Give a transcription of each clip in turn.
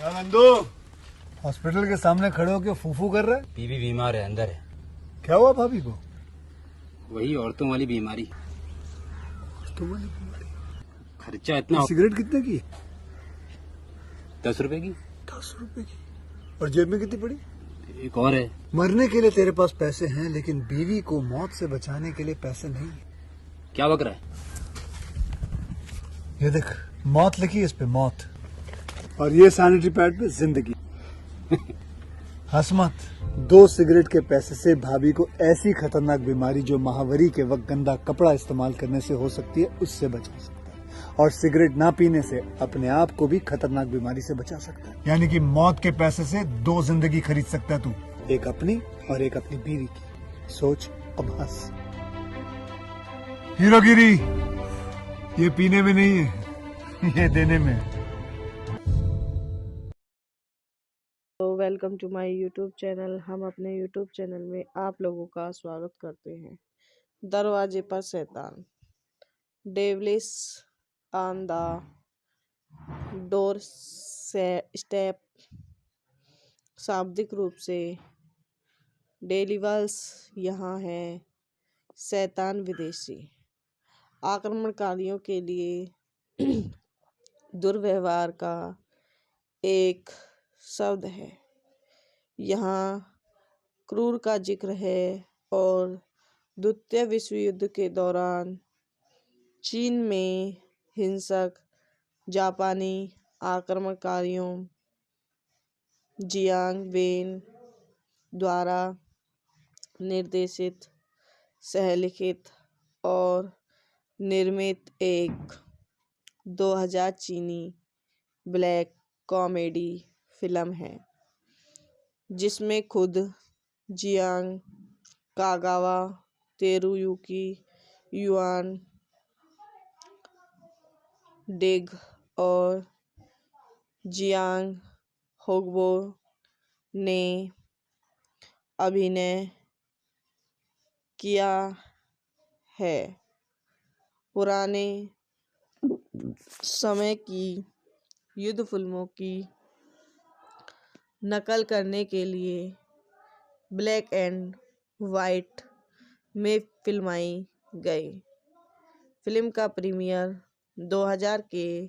क्या नंदू हॉस्पिटल के सामने खड़े होकर फूफू कर रहा है? बीवी बीमार है, अंदर है। क्या हुआ भाभी को? वही औरतों वाली बीमारी। तुम्हारी बीमारी? खर्चा इतना। सिगरेट कितने की? 10 रुपए की। 10 रुपए की। और जेब में कितनी पड़ी? एक और है। मरने के लिए तेरे पास पैसे हैं, लेकिन बीवी को मौत से बचाने के लिए पैसे नहीं है। क्या बक रहा है? ये देख, मौत लिखी है इस पे, मौत। और ये सैनिटरी पैड पे जिंदगी। हंस मत। 2 सिगरेट के पैसे से भाभी को ऐसी खतरनाक बीमारी जो महावरी के वक्त गंदा कपड़ा इस्तेमाल करने से हो सकती है, उससे बचा सकता है। और सिगरेट ना पीने से अपने आप को भी खतरनाक बीमारी से बचा सकता है। यानी कि मौत के पैसे से 2 जिंदगी खरीद सकता है तू, एक अपनी और एक अपनी बीवी की। सोच, अब हंस। हीरोगिरी ये पीने में नहीं है, ये देने में है। तो welcome to my YouTube channel. हम अपने यूट्यूब चैनल में आप लोगों का स्वागत करते हैं। दरवाजे पर शैतान, डेविलिस ऑन द डोर स्टेप। शाब्दिक रूप से डेविल्स यहाँ है, शैतान विदेशी। आक्रमणकारियों के लिए दुर्व्यवहार का एक शब्द है। यहाँ क्रूर का जिक्र है और द्वितीय विश्व युद्ध के दौरान चीन में हिंसक जापानी आक्रमणकारियों जियांग वेन द्वारा निर्देशित, सहलिखित और निर्मित एक 2000 चीनी ब्लैक कॉमेडी फिल्म है, जिसमें खुद जियांग कागावा, तेरुयुकी युआन डिग और जियांग होगबो ने अभिनय किया है। पुराने समय की युद्ध फिल्मों की नकल करने के लिए ब्लैक एंड वाइट में फिल्माई गई। फिल्म का प्रीमियर 2000 के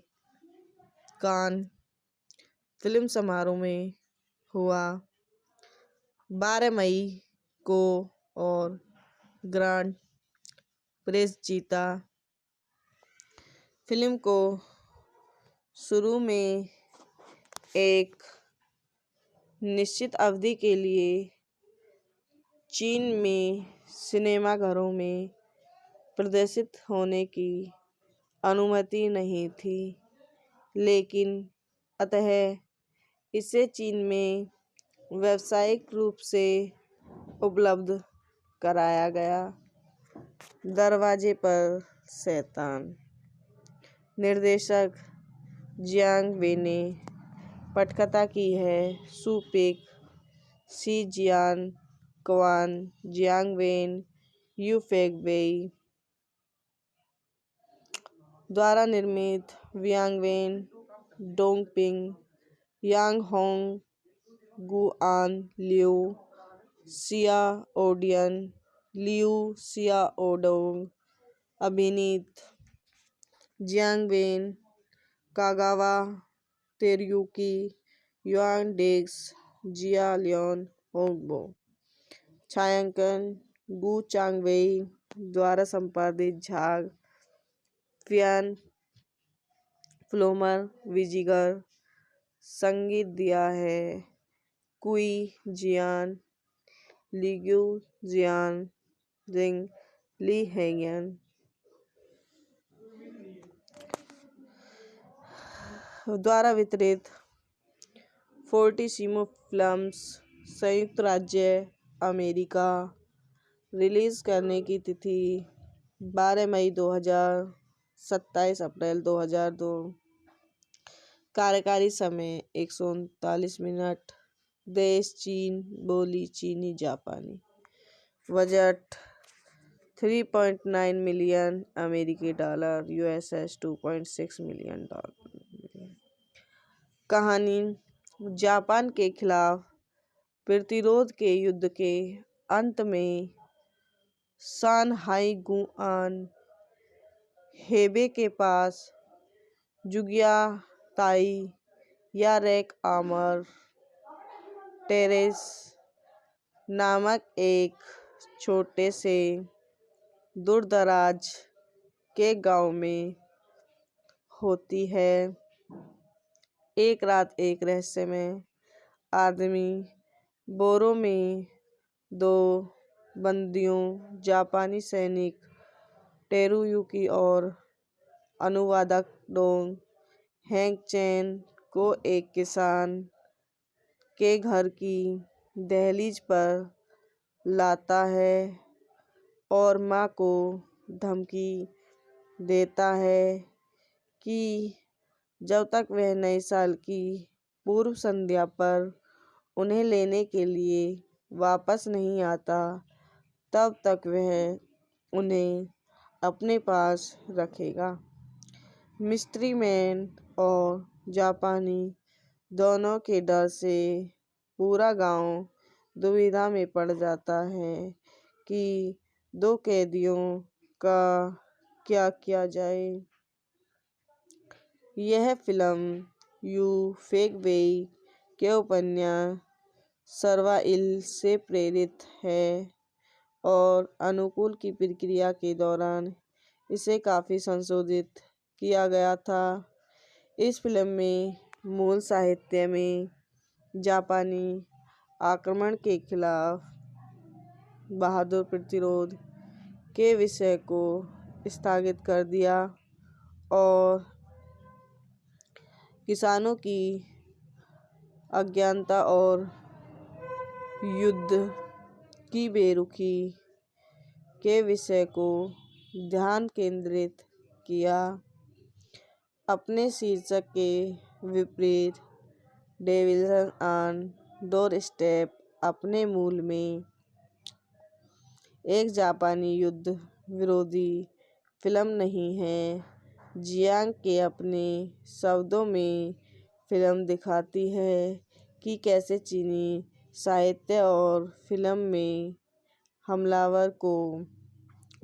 कान फिल्म समारोह में हुआ 12 मई को और ग्रांड प्रिक्स जीता। फिल्म को शुरू में एक निश्चित अवधि के लिए चीन में सिनेमाघरों में प्रदर्शित होने की अनुमति नहीं थी, लेकिन अतः इसे चीन में व्यावसायिक रूप से उपलब्ध कराया गया। दरवाजे पर शैतान। निर्देशक जियांग वे ने पटकथा की है। Su Pek, Shi Jian Quan, Jiang Wen, Yu Fek Wei द्वारा निर्मित। Wiang Wen, Dong Ping, Yang Hong, Guan Liu, Xia Odian, Liu Xia Odong अभिनीत। Jiang Wen, Kagawa, Teruyuki Yuan Digs, Jia Leon Hongbo. छायांकन Gu Changwei द्वारा संपादित। झाग फियान फ्लोमर विजिगर। संगीत दिया है कुई जियान, लिग्यू जियान, जिंग ली हैंगन द्वारा वितरित। फोर्टिसिमो फिल्म्स, संयुक्त राज्य अमेरिका। रिलीज करने की तिथि 12 मई 2000, 27 अप्रैल 2002। कार्यकारी समय 139 मिनट। देश चीन, बोली चीनी जापानी। बजट 3.9 मिलियन अमेरिकी डॉलर, यूएसएस $2.6 मिलियन। कहानी जापान के खिलाफ प्रतिरोध के युद्ध के अंत में सान हाई गुआन हेबे के पास जुगिया ताई या रेक आमर टेरेस नामक एक छोटे से दूरदराज के गांव में होती है। एक रात एक रहस्यमय आदमी बोरो में दो बंदियों जापानी सैनिक टेरुयुकी और अनुवादक डोंग हैंग चैन को एक किसान के घर की दहलीज पर लाता है और माँ को धमकी देता है कि जब तक वह नए साल की पूर्व संध्या पर उन्हें लेने के लिए वापस नहीं आता तब तक वह उन्हें अपने पास रखेगा। मिस्ट्री मैन और जापानी दोनों के डर से पूरा गांव दुविधा में पड़ जाता है कि दो कैदियों का क्या किया जाए। यह फिल्म यू फेक वेई के उपन्यास सर्वाइल से प्रेरित है और अनुकूल की प्रक्रिया के दौरान इसे काफ़ी संशोधित किया गया था। इस फिल्म में मूल साहित्य में जापानी आक्रमण के खिलाफ बहादुर प्रतिरोध के विषय को स्थगित कर दिया और किसानों की अज्ञानता और युद्ध की बेरुखी के विषय को ध्यान केंद्रित किया। अपने शीर्षक के विपरीत डेविल्स ऑन डोरस्टेप अपने मूल में एक जापानी युद्ध विरोधी फिल्म नहीं है। जियांग के अपने शब्दों में फिल्म दिखाती है कि कैसे चीनी साहित्य और फिल्म में हमलावर को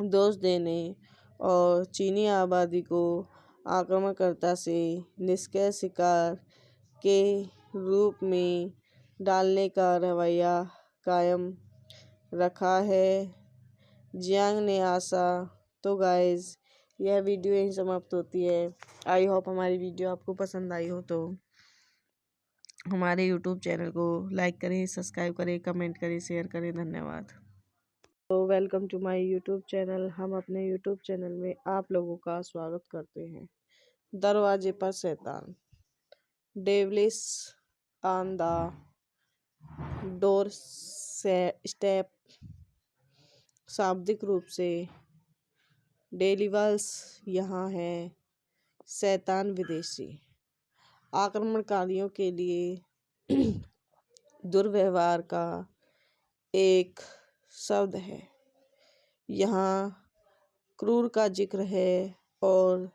दोष देने और चीनी आबादी को आक्रमणकर्ता से निष्क्रिय शिकार के रूप में डालने का रवैया कायम रखा है। जियांग ने आशा तो गाइस यह वीडियो यहीं समाप्त होती है। आई होप हमारी वीडियो आपको पसंद आई हो तो हमारे यूट्यूब चैनल को लाइक करें, सब्सक्राइब करें, कमेंट करें, शेयर करें। धन्यवाद। तो welcome to my YouTube channel. हम अपने यूट्यूब चैनल में आप लोगों का स्वागत करते हैं। दरवाजे पर शैतान, devils on the doorstep शाब्दिक रूप से डेविल्स यहाँ है, शैतान विदेशी आक्रमणकारियों के लिए दुर्व्यवहार का एक शब्द है। यहाँ क्रूर का जिक्र है और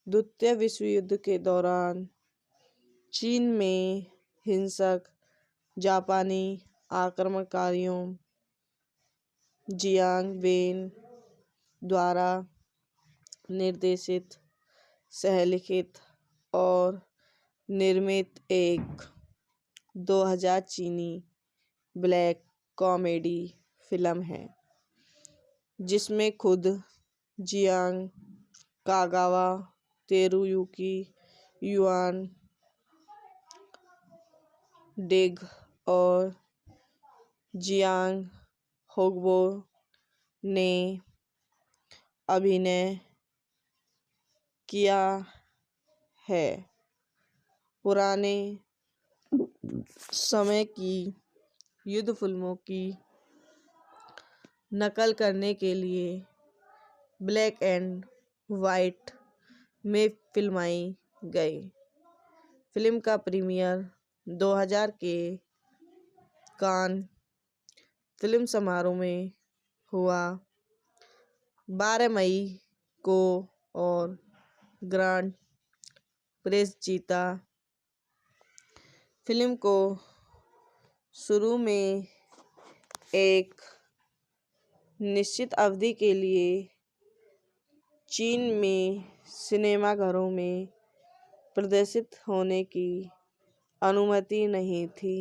द्वितीय विश्व युद्ध के दौरान चीन में हिंसक जापानी आक्रमणकारियों जियांग वेन द्वारा निर्देशित, सहलिखित और निर्मित एक 2000 चीनी ब्लैक कॉमेडी फिल्म है जिसमें खुद जियांग, कागावा तेरुयुकी, युआन डिग और जियांग होगबो ने अभिनय किया है। पुराने समय की युद्ध फिल्मों की नकल करने के लिए ब्लैक एंड वाइट में फिल्माई गई। फिल्म का प्रीमियर 2000 के कान फिल्म समारोह में हुआ 12 मई को और ग्रांड प्रिक्स जीता। फिल्म को शुरू में एक निश्चित अवधि के लिए चीन में सिनेमाघरों में प्रदर्शित होने की अनुमति नहीं थी,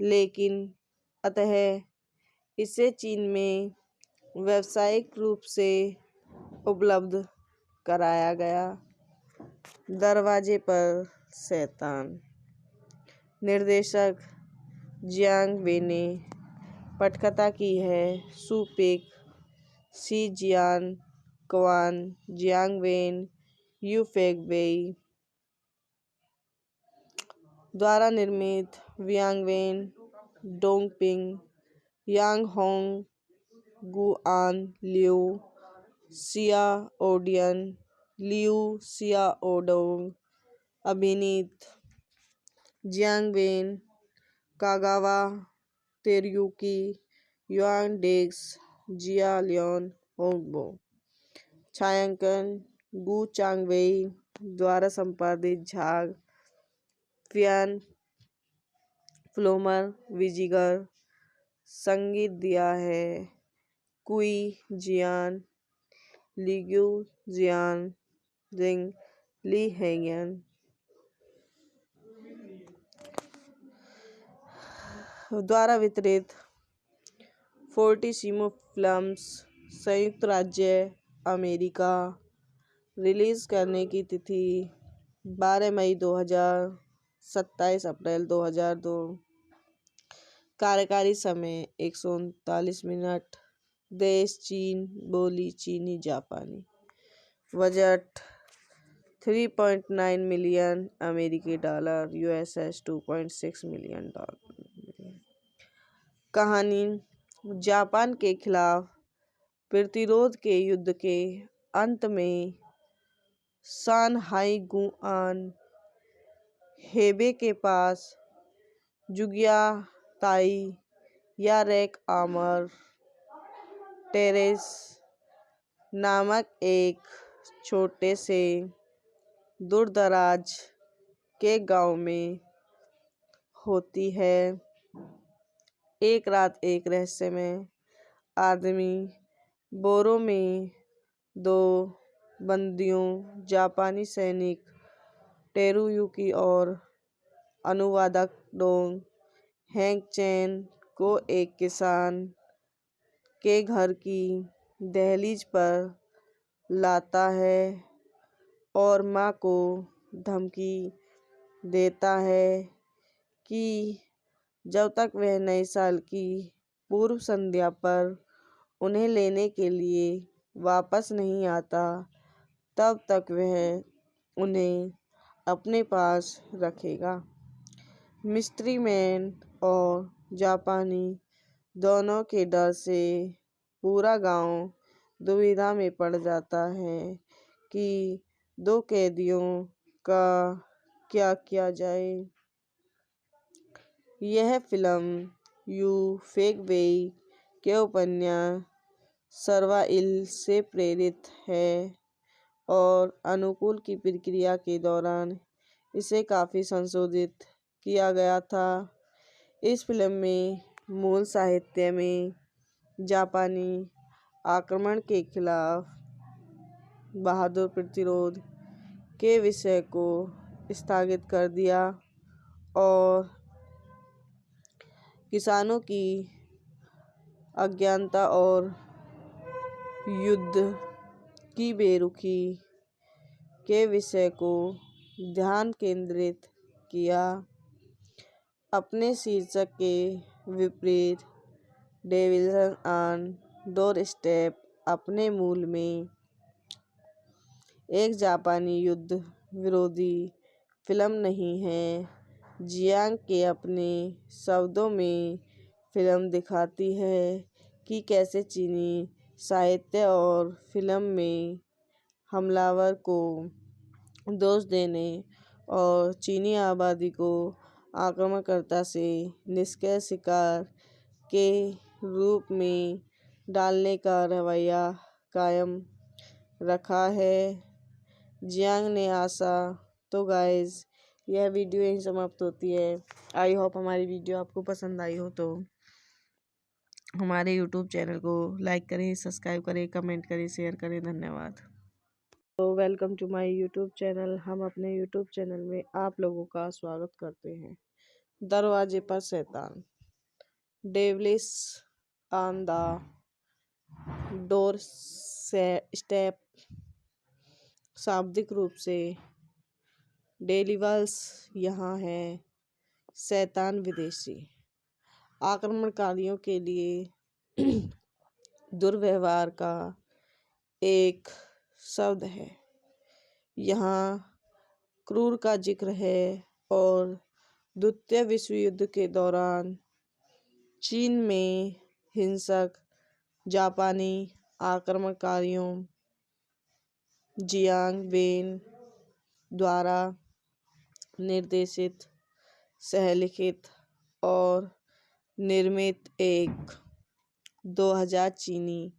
लेकिन अतः इसे चीन में व्यावसायिक रूप से उपलब्ध कराया गया। दरवाजे पर शैतान। निर्देशक जियांग वे ने पटकथा की है। Su Pek, Shi Jian Quan, Jiang Wen, Yu Fek Wei द्वारा निर्मित। Wiang Wen, Dong Ping, Yang Hong, Guan Liu, Xia Odian, Liu Xia Odong अभिनीत। Jiang Wen, Kagawa Teruyuki, Yuan Dex, Jia Leon Hongbo. छायांकन Gu Changwei द्वारा संपादित। झाग फियान फ्लोमर विजिगर। संगीत दिया है कुई जियान, लिग्यू जियान, जिंग ली हेंगन। द्वारा वितरित फोर्टिसिमो फिल्म्स, संयुक्त राज्य अमेरिका। रिलीज करने की तिथि 12 मई 2000, 27 अप्रैल 2002। कार्यकारी समय 139 मिनट। देश चीन, बोली चीनी जापानी। बजट 3.9 मिलियन अमेरिकी डॉलर, यूएसएस $2.6 मिलियन। कहानी जापान के खिलाफ प्रतिरोध के युद्ध के अंत में शानहाई गुआन हेबे के पास जुगिया ताई या रैक आमर टेरेस नामक एक छोटे से दूरदराज के गांव में होती है। एक रात एक रहस्यमय आदमी बोरो में दो बंदियों, जापानी सैनिक तेरुयुकी और अनुवादक डोंग हैंग चैन को एक किसान के घर की दहलीज पर लाता है और माँ को धमकी देता है कि जब तक वह नए साल की पूर्व संध्या पर उन्हें लेने के लिए वापस नहीं आता, तब तक वह उन्हें अपने पास रखेगा। मिस्ट्री मैन और जापानी दोनों के डर से पूरा गांव दुविधा में पड़ जाता है कि दो कैदियों का क्या किया जाए। यह फिल्म यू फेक वेई के उपन्यास सर्वाइल से प्रेरित है और अनुकूल की प्रक्रिया के दौरान इसे काफ़ी संशोधित किया गया था। इस फिल्म में मूल साहित्य में जापानी आक्रमण के खिलाफ बहादुर प्रतिरोध के विषय को स्थगित कर दिया और किसानों की अज्ञानता और युद्ध की बेरुखी के विषय को ध्यान केंद्रित किया। अपने शीर्षक के विपरीत, डेविल्स ऑन डोरस्टेप अपने मूल में एक जापानी युद्ध विरोधी फिल्म नहीं है। जियांग के अपने शब्दों में फिल्म दिखाती है कि कैसे चीनी साहित्य और फिल्म में हमलावर को दोष देने और चीनी आबादी को आक्रमणकर्ता से निष्क्रिय शिकार के रूप में डालने का रवैया कायम रखा है। जियांग ने आशा तो गाइस यह वीडियो यहीं समाप्त होती है। आई होप हमारी वीडियो आपको पसंद आई हो तो हमारे यूट्यूब चैनल को लाइक करें, सब्सक्राइब करें, कमेंट करें, शेयर करें। धन्यवाद। तो welcome to my YouTube channel. हम अपने यूट्यूब चैनल में आप लोगों का स्वागत करते हैं। दरवाजे पर शैतान, devils on the doorstep, शाब्दिक रूप से डेविल्स यहाँ है, शैतान विदेशी, आक्रमणकारियों के लिए दुर्व्यवहार का एक शब्द है। यहाँ क्रूर का जिक्र है और द्वितीय विश्व युद्ध के दौरान चीन में हिंसक जापानी आक्रमणकारियों जियांग वेन द्वारा निर्देशित, सहलिखित और निर्मित एक 2000 चीनी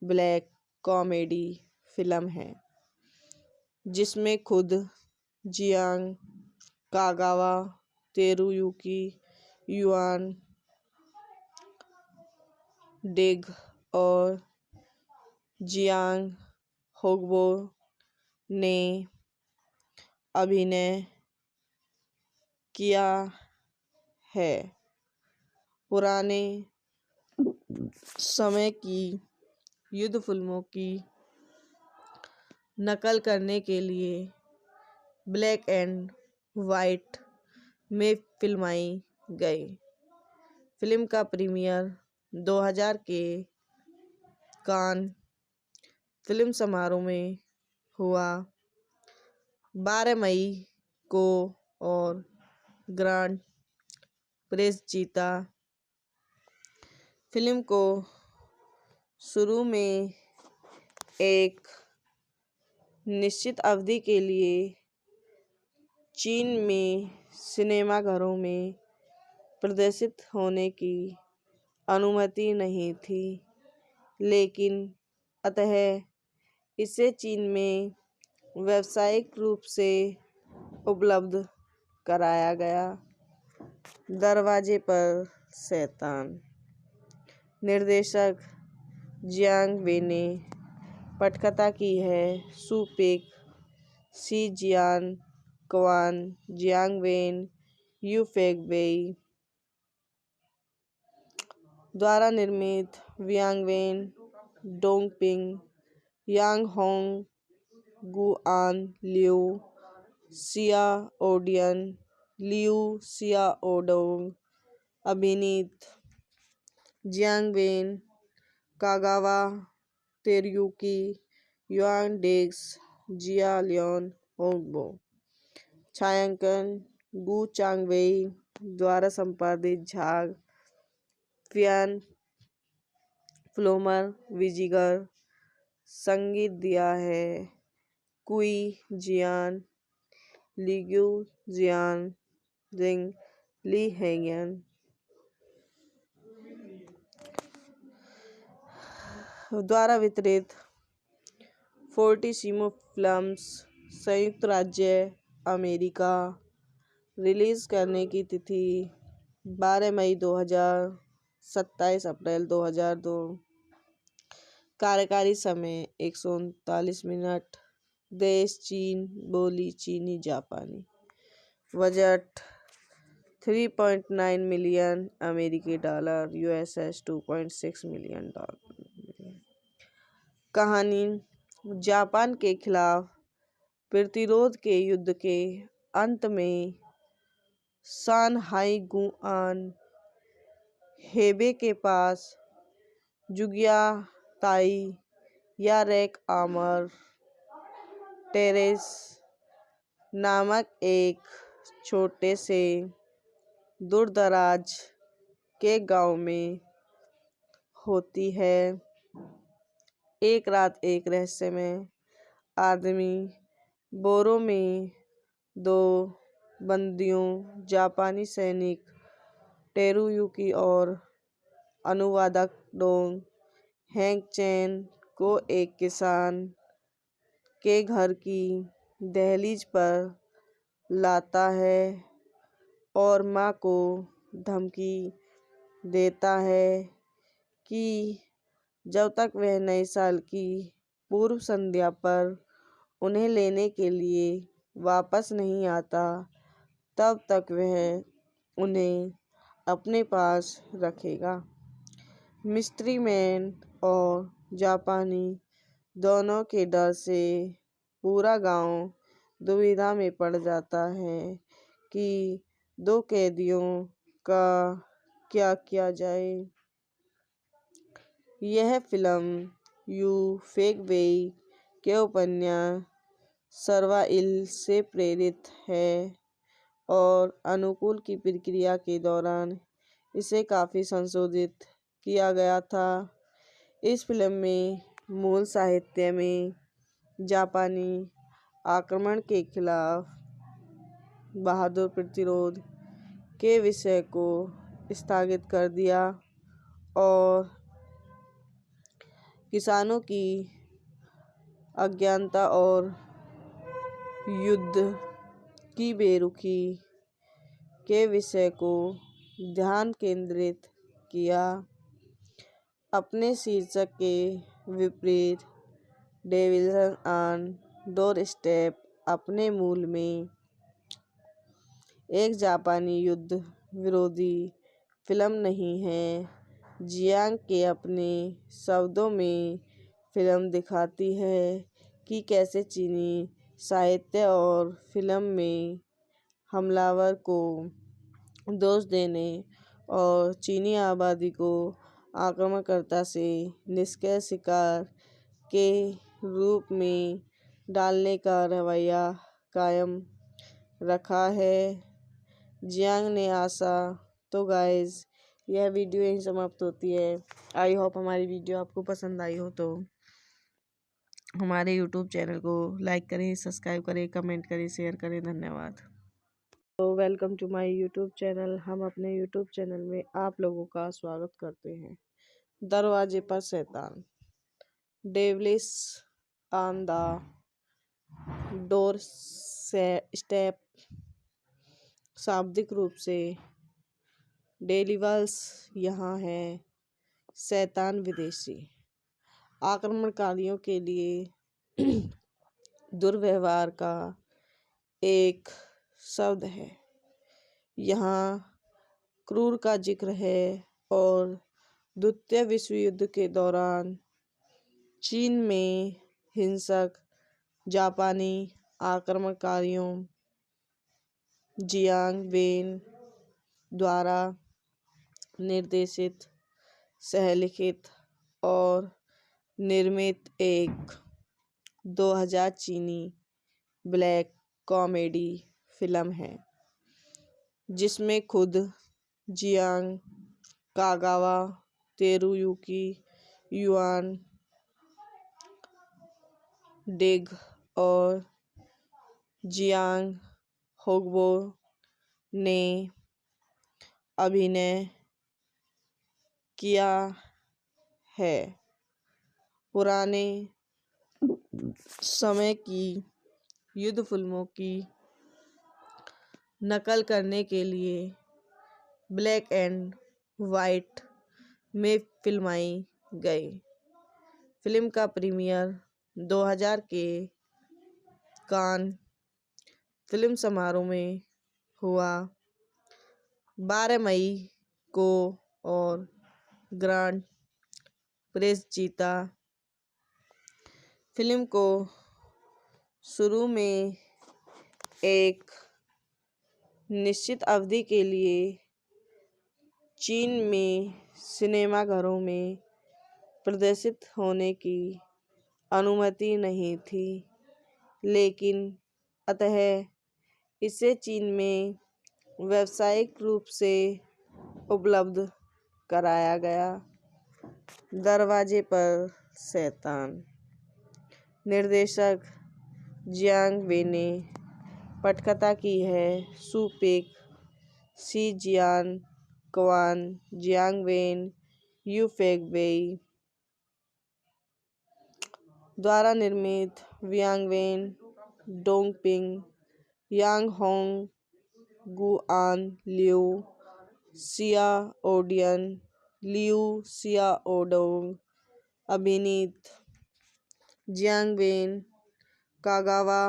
ब्लैक कॉमेडी फिल्म है जिसमें खुद जियांग कागावा, तेरुयुकी युआन डेग और जियांग होगबो ने अभिनय किया है। पुराने समय की युद्ध फिल्मों की नकल करने के लिए ब्लैक एंड वाइट में फिल्माई गई। फिल्म का प्रीमियर 2000 के कान फिल्म समारोह में हुआ 12 मई को और ग्रांड प्रिक्स जीता। फिल्म को शुरू में एक निश्चित अवधि के लिए चीन में सिनेमाघरों में प्रदर्शित होने की अनुमति नहीं थी, लेकिन अतः इसे चीन में व्यावसायिक रूप से उपलब्ध कराया गया। दरवाजे पर शैतान, निर्देशक जियांग वेन ने पटकथा की है। Su Pek, Shi Jian Quan, Jiang Wen, Yu Fek Wei द्वारा निर्मित। Wiang Wen, Dong Ping, Yang Hong, Guan Liu, Xia Odian, Liu Xiaodong अभिनीत। Jiang Wen, Kagawa, Teruyuki Yuan Degs, Jia Leon Hongbo. छायांकन Gu Changwei द्वारा संपादित। झाग फियान फ्लोमर विजिगर। संगीत दिया है कुई जियान, लिग्यू जियान, जिंग ली हेंगन द्वारा वितरित। फोर्टिसिमो फिल्म्स, संयुक्त राज्य अमेरिका। रिलीज करने की तिथि 12 मई 2000, 27 अप्रैल 2002। कार्यकारी समय 139 मिनट। देश चीन, बोली चीनी जापानी। बजट 3.9 मिलियन अमेरिकी डॉलर, यूएसएस $2.6 मिलियन। कहानी जापान के खिलाफ प्रतिरोध के युद्ध के अंत में शानहाई गुआन हेबे के पास जुगिया ताई या रैक आमर टेरेस नामक एक छोटे से दूरदराज के गांव में होती है। एक रात एक रहस्यमय आदमी बोरो में 2 बंदियों जापानी सैनिक तेरुयुकी और अनुवादक डोंग हैंग चैन को एक किसान के घर की दहलीज पर लाता है और माँ को धमकी देता है कि जब तक वह नए साल की पूर्व संध्या पर उन्हें लेने के लिए वापस नहीं आता तब तक वह उन्हें अपने पास रखेगा। मिस्ट्री मैन और जापानी दोनों के डर से पूरा गांव दुविधा में पड़ जाता है कि दो कैदियों का क्या किया जाए। यह फिल्म यू फेक वेई के उपन्यास सर्वाइल से प्रेरित है और अनुकूल की प्रक्रिया के दौरान इसे काफ़ी संशोधित किया गया था। इस फिल्म में मूल साहित्य में जापानी आक्रमण के खिलाफ बहादुर प्रतिरोध के विषय को स्थगित कर दिया और किसानों की अज्ञानता और युद्ध की बेरुखी के विषय को ध्यान केंद्रित किया। अपने शीर्षक के विपरीत डेविल्स ऑन डोरस्टेप अपने मूल में एक जापानी युद्ध विरोधी फिल्म नहीं है। जियांग के अपने शब्दों में फिल्म दिखाती है कि कैसे चीनी साहित्य और फिल्म में हमलावर को दोष देने और चीनी आबादी को आक्रमणकर्ता से निष्क्रिय शिकार के रूप में डालने का रवैया कायम रखा है। जियांग ने आशा तो गाइस यह वीडियो यहीं समाप्त होती है। आई होप हमारी वीडियो आपको पसंद आई हो तो हमारे यूट्यूब चैनल को लाइक करें, सब्सक्राइब करें, कमेंट करें, शेयर करें। धन्यवाद। तो welcome to my YouTube channel. हम अपने यूट्यूब चैनल में आप लोगों का स्वागत करते हैं। दरवाजे पर शैतान, devils on the doorstep शाब्दिक रूप से डेविल्स यहाँ है, शैतान विदेशी आक्रमणकारियों के लिए दुर्व्यवहार का एक शब्द है। यहाँ क्रूर का जिक्र है और द्वितीय विश्व युद्ध के दौरान चीन में हिंसक जापानी आक्रमणकारियों जियांग वेन द्वारा निर्देशित, सहलिखित और निर्मित एक 2000 चीनी ब्लैक कॉमेडी फिल्म है जिसमें खुद जियांग, कागावा तेरुयुकी, युआन डिग और जियांग होगबो ने अभिनय किया है। पुराने समय की युद्ध फिल्मों की नकल करने के लिए ब्लैक एंड वाइट में फिल्माई गई। फिल्म का प्रीमियर 2000 के कान फिल्म समारोह में हुआ 12 मई को और ग्रांड प्रिक्स जीता। फिल्म को शुरू में एक निश्चित अवधि के लिए चीन में सिनेमाघरों में प्रदर्शित होने की अनुमति नहीं थी, लेकिन अतः इसे चीन में व्यावसायिक रूप से उपलब्ध कराया गया। दरवाजे पर शैतान, निर्देशक जियांग वे ने पटकथा की है। Su Pek, Shi Jian Quan, Jiang Wen, Yu Fek Wei द्वारा निर्मित। Wiang Wen, Dongping Yang Hong, Guan Liu, Xia Odian, Liu Xia Odong, अभिनीत, Jiang Wen, Kagawa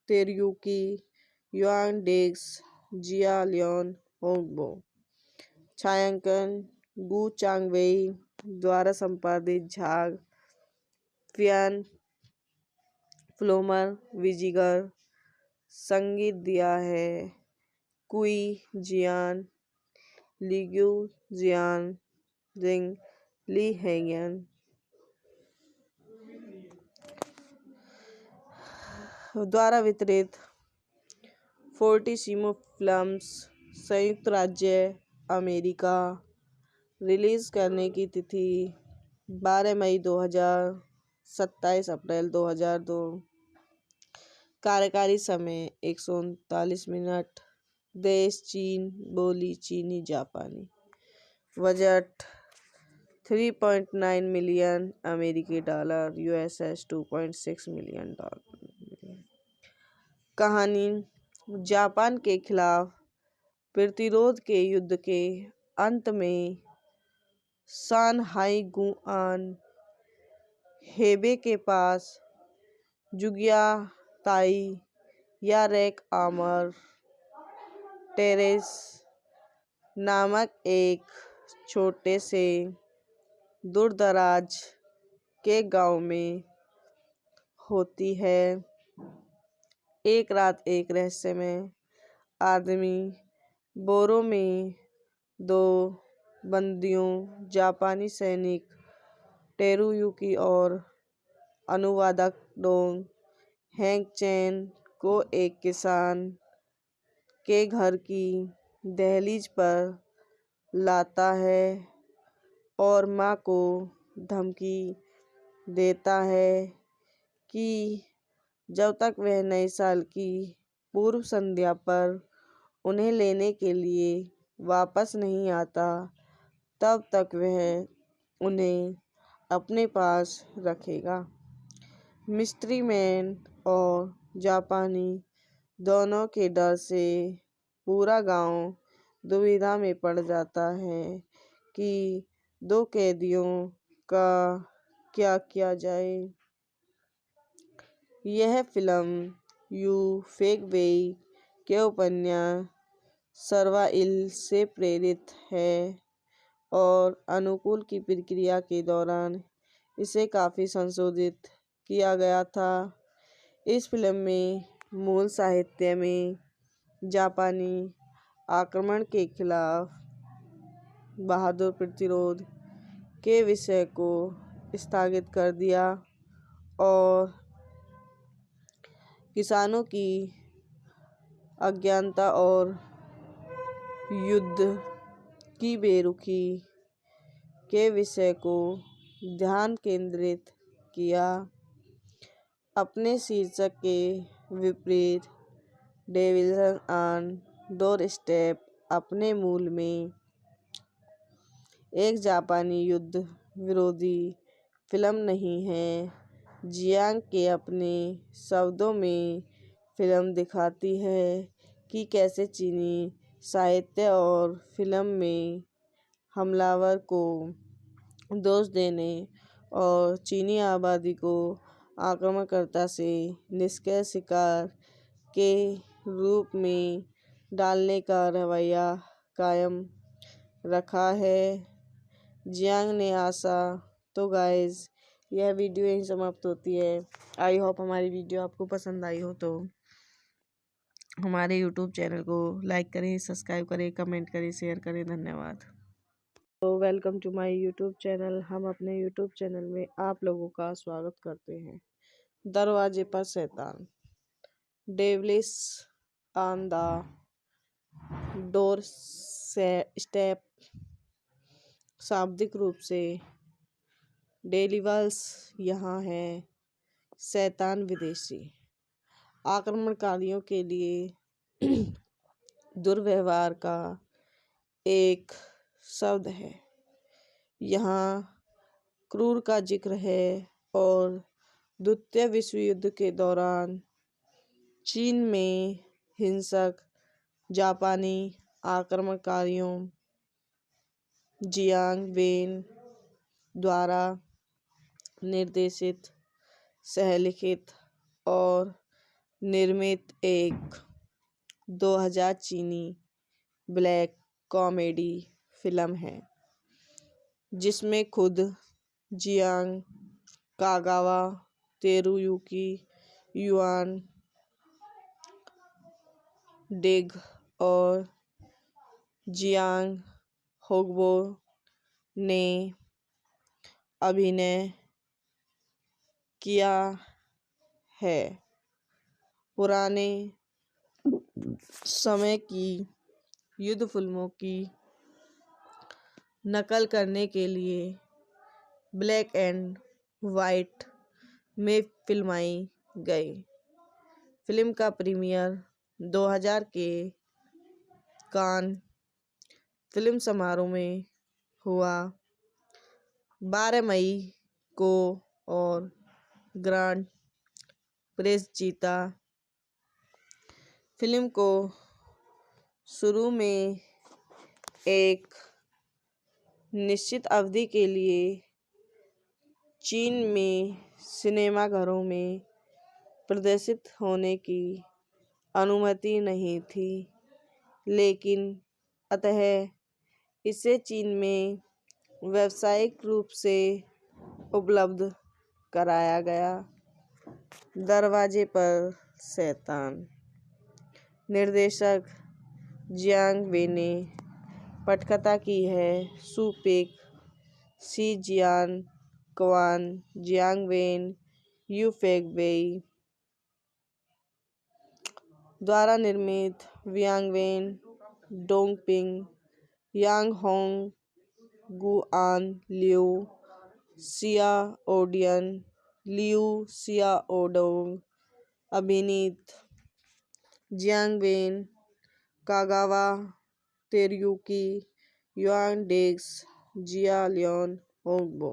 Teruyuki, Yuan Dex, Jia Leon Hongbo. छायांकन गु चांगवेई द्वारा संपादित झाग फियान फ्लोमर विजिगर। संगीत दिया है कुई जियान, लिग्यू जियान, जिंग ली हैंगन। द्वारा वितरित फोर्टिसिमो फिल्म्स, संयुक्त राज्य अमेरिका। रिलीज करने की तिथि 12 मई 2000, 27 अप्रैल 2002। कार्यकारी समय 139 मिनट। देश चीन, बोली चीनी जापानी। बजट 3.9 मिलियन अमेरिकी डॉलर, यूएसएस $2.6 मिलियन। कहानी जापान के खिलाफ प्रतिरोध के युद्ध के अंत में सानहाई गुआन हेबे के पास जुगिया ताई या रेक आमर टेरेस नामक एक छोटे से दूरदराज के गांव में होती है। एक रात एक रहस्यमय आदमी बोरो में 2 बंदियों जापानी सैनिक टेरुयुकी और अनुवादक डोंग हैंग चैन को एक किसान के घर की दहलीज पर लाता है और माँ को धमकी देता है कि जब तक वह नए साल की पूर्व संध्या पर उन्हें लेने के लिए वापस नहीं आता तब तक वह उन्हें अपने पास रखेगा। मिस्ट्री मैन और जापानी दोनों के डर से पूरा गांव दुविधा में पड़ जाता है कि 2 कैदियों का क्या किया जाए। यह फिल्म यू फेक वेई के उपन्यास सर्वाइल से प्रेरित है और अनुकूल की प्रक्रिया के दौरान इसे काफ़ी संशोधित किया गया था। इस फिल्म में मूल साहित्य में जापानी आक्रमण के खिलाफ बहादुर प्रतिरोध के विषय को स्थगित कर दिया और किसानों की अज्ञानता और युद्ध की बेरुखी के विषय को ध्यान केंद्रित किया। अपने शीर्षक के विपरीत डेविल्स ऑन डोरस्टेप अपने मूल में एक जापानी युद्ध विरोधी फिल्म नहीं है। जियांग के अपने शब्दों में फिल्म दिखाती है कि कैसे चीनी साहित्य और फिल्म में हमलावर को दोष देने और चीनी आबादी को आक्रमणकर्ता से निष्क्रिय शिकार के रूप में डालने का रवैया कायम रखा है। जियांग ने आशा तो गाइस यह वीडियो यहीं समाप्त होती है। आई होप हमारी वीडियो आपको पसंद आई हो तो हमारे यूट्यूब चैनल को लाइक करें, सब्सक्राइब करें, कमेंट करें, शेयर करें। धन्यवाद। तो welcome to my YouTube channel. हम अपने यूट्यूब चैनल में आप लोगों का स्वागत करते हैं। दरवाजे पर शैतान, devils on the doorstep, शाब्दिक रूप से डेविल्स यहाँ है, शैतान विदेशी आक्रमणकारियों के लिए दुर्व्यवहार का एक शब्द है। यहाँ क्रूर का जिक्र है और द्वितीय विश्व युद्ध के दौरान चीन में हिंसक जापानी आक्रमणकारियों जियांग वेन द्वारा निर्देशित, सहलिखित और निर्मित एक 2000 चीनी ब्लैक कॉमेडी फिल्म है जिसमें खुद जियांग कागावा, तेरुयुकी युआन डिग और जियांग होगबो ने अभिनय किया है। पुराने समय की युद्ध फिल्मों की नकल करने के लिए ब्लैक एंड वाइट में फिल्माई गई। फिल्म का प्रीमियर 2000 के कान फिल्म समारोह में हुआ 12 मई को और ग्रांड प्रिक्स जीता। फिल्म को शुरू में एक निश्चित अवधि के लिए चीन में सिनेमाघरों में प्रदर्शित होने की अनुमति नहीं थी, लेकिन अतः इसे चीन में व्यावसायिक रूप से उपलब्ध कराया गया। दरवाजे पर शैतान। निर्देशक जियांग वेन ने पटकथा की है। Su Pek, Shi Jian Quan, Jiang Wen, Yu Fek Wei द्वारा निर्मित। Wiang Wen, Dong Ping, Yang Hong, Guan Liu, Xia Odian, Liu Xiaodong अभिनीत। Jiang Wen, Kagawa, Teruyuki Yuan Digs, Jia Leon Hongbo.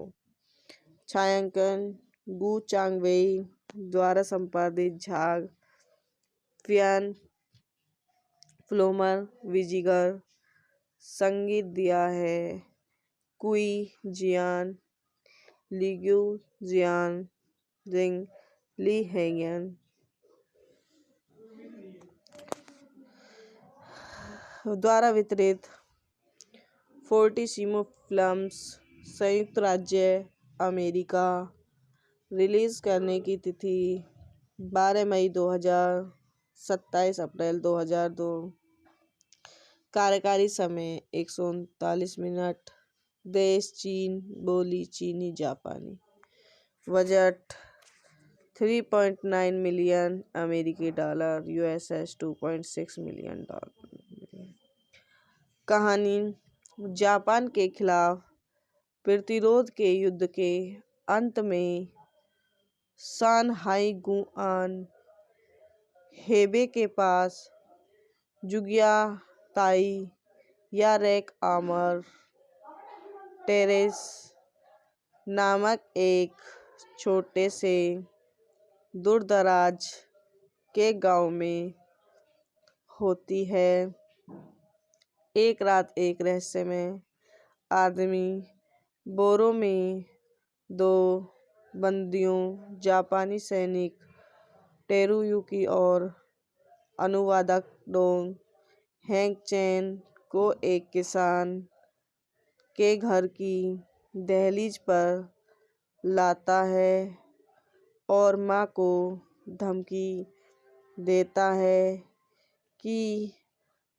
छायांकन Gu Changwei द्वारा संपादित। झाग फियान फ्लोमर विजिगर। संगीत दिया है कुई जियान, लिग्यू जियान, जिंग ली हेंगन द्वारा वितरित। फोर्टिसिमो फिल्म्स, संयुक्त राज्य अमेरिका। रिलीज करने की तिथि 12 मई 2000, 27 अप्रैल 2002। कार्यकारी समय 139 मिनट। देश चीन, बोली चीनी जापानी। बजट 3.9 मिलियन अमेरिकी डॉलर, यूएसएस $2.6 मिलियन। कहानी जापान के खिलाफ प्रतिरोध के युद्ध के अंत में शानहाई गुआन हेबे के पास जुगिया ताई या रैक आमर टेरेस नामक एक छोटे से दूरदराज के गांव में होती है। एक रात एक रहस्यमय आदमी बोरो में 2 बंदियों जापानी सैनिक तेरुयुकी और अनुवादक डोंग हैंग चैन को एक किसान के घर की दहलीज पर लाता है और माँ को धमकी देता है कि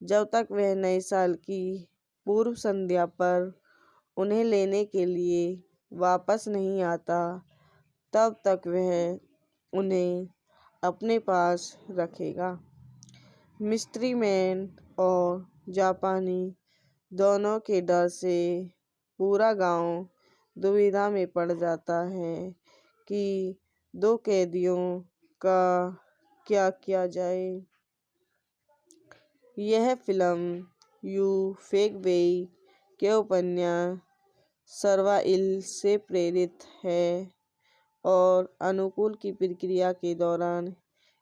जब तक वह नए साल की पूर्व संध्या पर उन्हें लेने के लिए वापस नहीं आता, तब तक वह उन्हें अपने पास रखेगा। मिस्ट्री मैन और जापानी दोनों के डर से पूरा गांव दुविधा में पड़ जाता है कि 2 कैदियों का क्या किया जाए। यह फिल्म यू फेक वेई के उपन्यास सर्वाइल से प्रेरित है और अनुकूल की प्रक्रिया के दौरान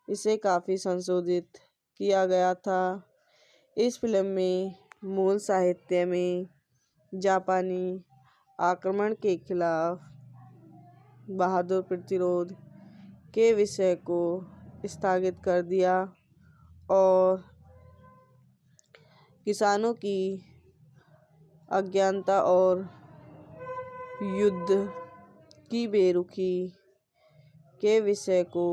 इसे काफी संशोधित किया गया था। इस फिल्म में मूल साहित्य में जापानी आक्रमण के खिलाफ बहादुर प्रतिरोध के विषय को स्थगित कर दिया और किसानों की अज्ञानता और युद्ध की बेरुखी के विषय को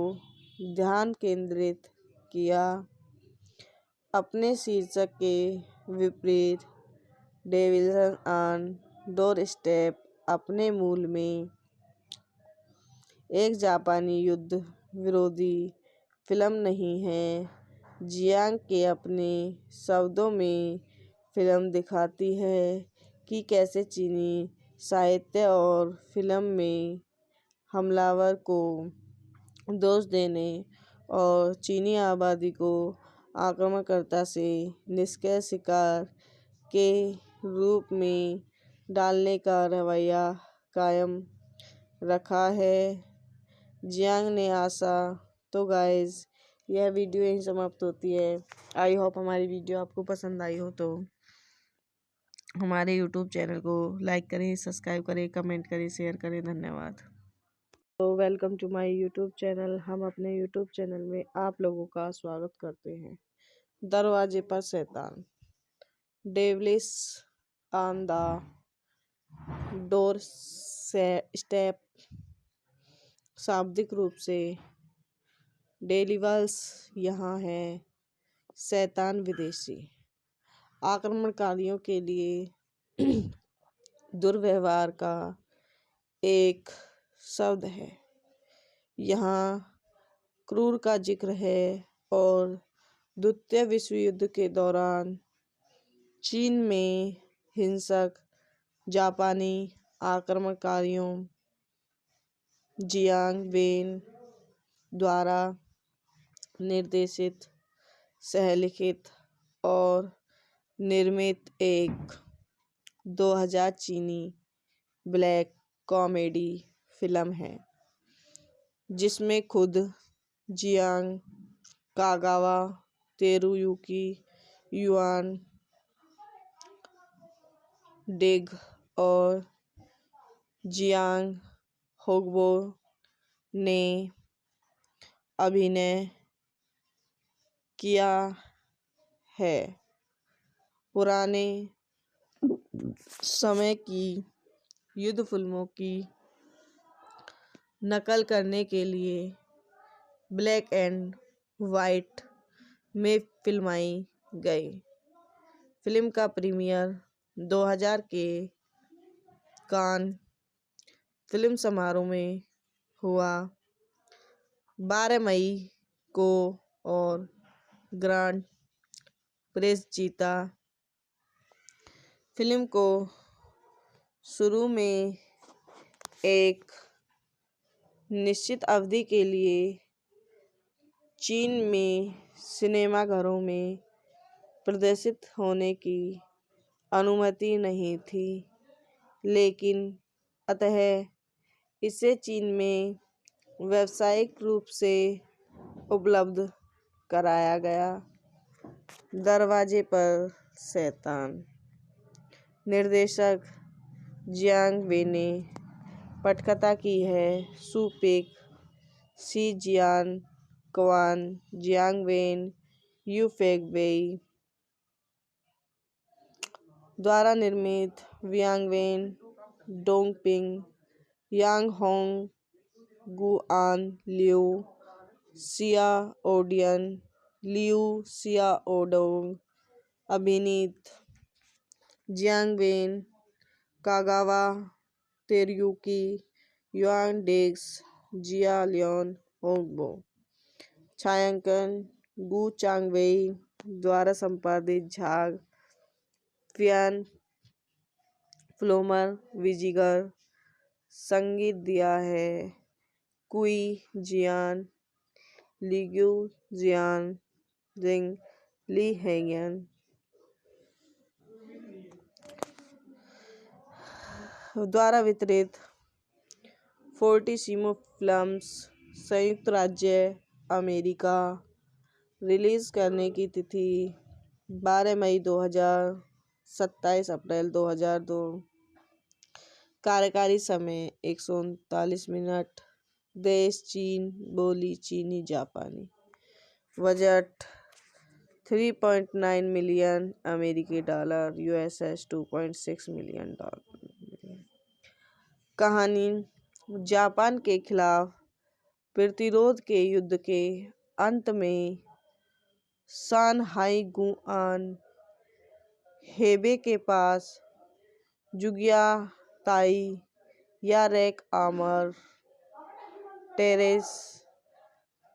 ध्यान केंद्रित किया। अपने शीर्षक के विपरीत डेविल्स ऑन डोरस्टेप अपने मूल में एक जापानी युद्ध विरोधी फिल्म नहीं है। जियांग के अपने शब्दों में फिल्म दिखाती है कि कैसे चीनी साहित्य और फिल्म में हमलावर को दोष देने और चीनी आबादी को आक्रमणकर्ता से निष्क्रिय शिकार के रूप में डालने का रवैया कायम रखा है। जियांग ने आशा तो गाइस यह वीडियो यहीं समाप्त होती है। आई होप हमारी वीडियो आपको पसंद आई हो तो हमारे यूट्यूब चैनल को लाइक करें, सब्सक्राइब करें, कमेंट करें, शेयर करें। धन्यवाद। तो welcome to my YouTube channel. हम अपने यूट्यूब चैनल में आप लोगों का स्वागत करते हैं। दरवाजे पर शैतान, devils on the doorstep शाब्दिक रूप से डेविल्स यहाँ है, शैतान विदेशी आक्रमणकारियों के लिए दुर्व्यवहार का एक शब्द है। यहाँ क्रूर का जिक्र है और द्वितीय विश्व युद्ध के दौरान चीन में हिंसक जापानी आक्रमणकारियों जियांग वेन द्वारा निर्देशित, सहलिखित और निर्मित एक 2000 चीनी ब्लैक कॉमेडी फिल्म है जिसमें खुद जियांग, कागावा तेरुयुकी, युआन डेग और जियांग होगबो ने अभिनय किया है। पुराने समय की युद्ध फिल्मों की नकल करने के लिए ब्लैक एंड वाइट में फिल्माई गई। फिल्म का प्रीमियर 2000 के कान फिल्म समारोह में हुआ 12 मई को और ग्रांड प्रिक्स जीता। फिल्म को शुरू में एक निश्चित अवधि के लिए चीन में सिनेमाघरों में प्रदर्शित होने की अनुमति नहीं थी, लेकिन अतः इसे चीन में व्यावसायिक रूप से उपलब्ध कराया गया। दरवाजे पर शैतान, निर्देशक जियांग वेन ने पटकथा की है। Su Pek, Shi Jian Quan, Jiang Wen, Yu Fek Wei द्वारा निर्मित। Wiang Wen, Dong Ping, Yang Hong, Guan Liu, Xia Odian, Liu Xiaodong अभिनीत। Jiang Wen, Kagawa Teruyuki, Yuan Degs, Jia Leon Hongbo. छायांकन Gu Changwei द्वारा संपादित। झाग फियान फ्लोमर विजिगर। संगीत दिया है कुई जियान, लिग्यू जियान, जिंग ली हेंगन द्वारा वितरित। फोर्टिसिमो फिल्म्स, संयुक्त राज्य अमेरिका, रिलीज़ करने की तिथि 12 मई 2000, 27 अप्रैल 2002। कार्यकारी समय 139 मिनट। देश चीन, बोली चीनी जापानी। बजट 3.9 मिलियन अमेरिकी डॉलर, यूएसएस $2.6 मिलियन। कहानी, जापान के खिलाफ प्रतिरोध के युद्ध के अंत में सानहाई गुआन हेबे के पास जुगिया ताई या रेक आमर टेरेस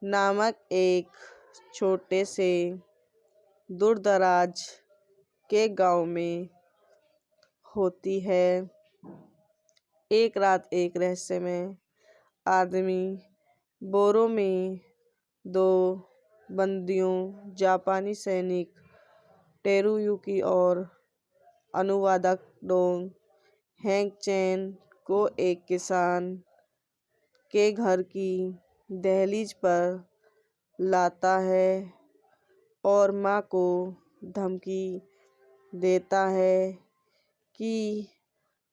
नामक एक छोटे से दूरदराज के गांव में होती है। एक रात एक रहस्यमय आदमी बोरो में दो बंदियों जापानी सैनिक टेरुयुकी और अनुवादक डोंग हैंग चैन को एक किसान के घर की दहलीज पर लाता है और माँ को धमकी देता है कि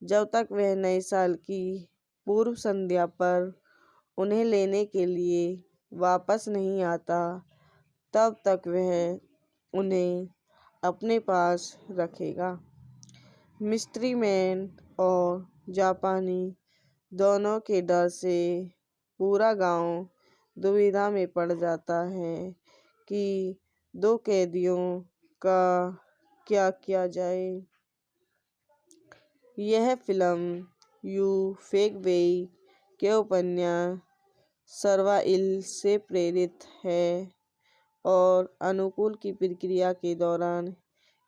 जब तक वह नए साल की पूर्व संध्या पर उन्हें लेने के लिए वापस नहीं आता तब तक वह उन्हें अपने पास रखेगा। मिस्ट्री मैन और जापानी दोनों के डर से पूरा गांव दुविधा में पड़ जाता है कि दो कैदियों का क्या किया जाए। यह फिल्म यू फेक वेई के उपन्यास सरवाइल से प्रेरित है और अनुकूल की प्रक्रिया के दौरान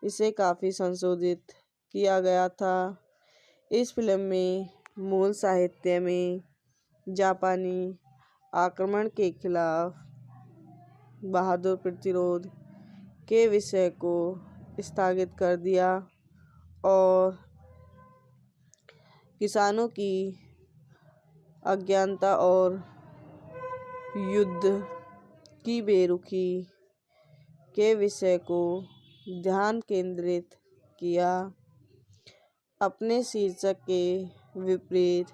इसे काफ़ी संशोधित किया गया था। इस फिल्म में मूल साहित्य में जापानी आक्रमण के खिलाफ बहादुर प्रतिरोध के विषय को स्थगित कर दिया और किसानों की अज्ञानता और युद्ध की बेरुखी के विषय को ध्यान केंद्रित किया। अपने शीर्षक के विपरीत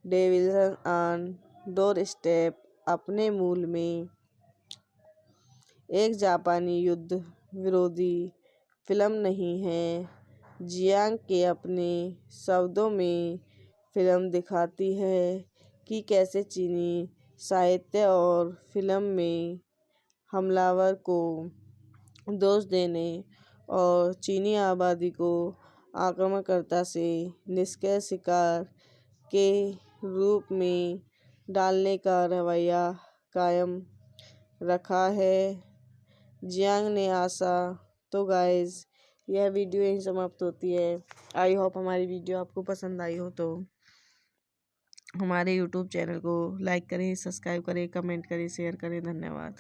डेविल्स ऑन डोरस्टेप अपने मूल में एक जापानी युद्ध विरोधी फिल्म नहीं है। जियांग के अपने शब्दों में फिल्म दिखाती है कि कैसे चीनी साहित्य और फिल्म में हमलावर को दोष देने और चीनी आबादी को आक्रमणकर्ता से निष्क्रिय शिकार के रूप में डालने का रवैया कायम रखा है। जियांग ने आशा तो गाइस यह वीडियो यहीं समाप्त होती है। आई होप हमारी वीडियो आपको पसंद आई हो तो हमारे यूट्यूब चैनल को लाइक करें, सब्सक्राइब करें, कमेंट करें, शेयर करें। धन्यवाद।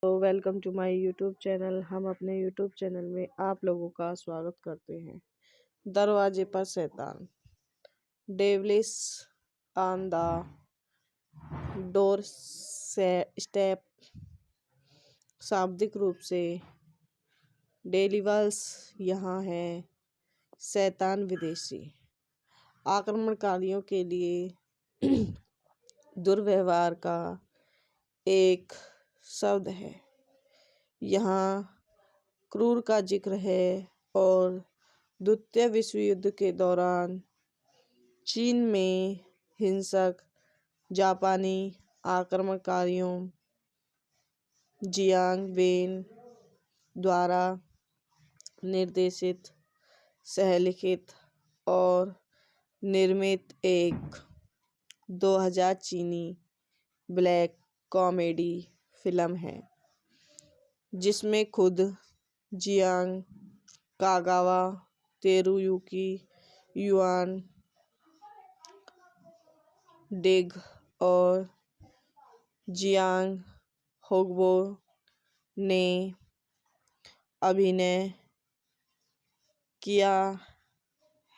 तो welcome to my YouTube channel. हम अपने यूट्यूब चैनल में आप लोगों का स्वागत करते हैं। दरवाजे पर शैतान, devils on the doorstep शाब्दिक रूप से डेविल्स यहाँ है, शैतान विदेशी आक्रमणकारियों के लिए दुर्व्यवहार का एक शब्द है। यहाँ क्रूर का जिक्र है और द्वितीय विश्व युद्ध के दौरान चीन में हिंसक जापानी आक्रमणकारियों जियांग वेन द्वारा निर्देशित, सहलिखित और निर्मित एक 2000 चीनी ब्लैक कॉमेडी फिल्म है जिसमें खुद जियांग, कागावा तेरुयुकी, युआन डिग और जियांग होगबो ने अभिनय किया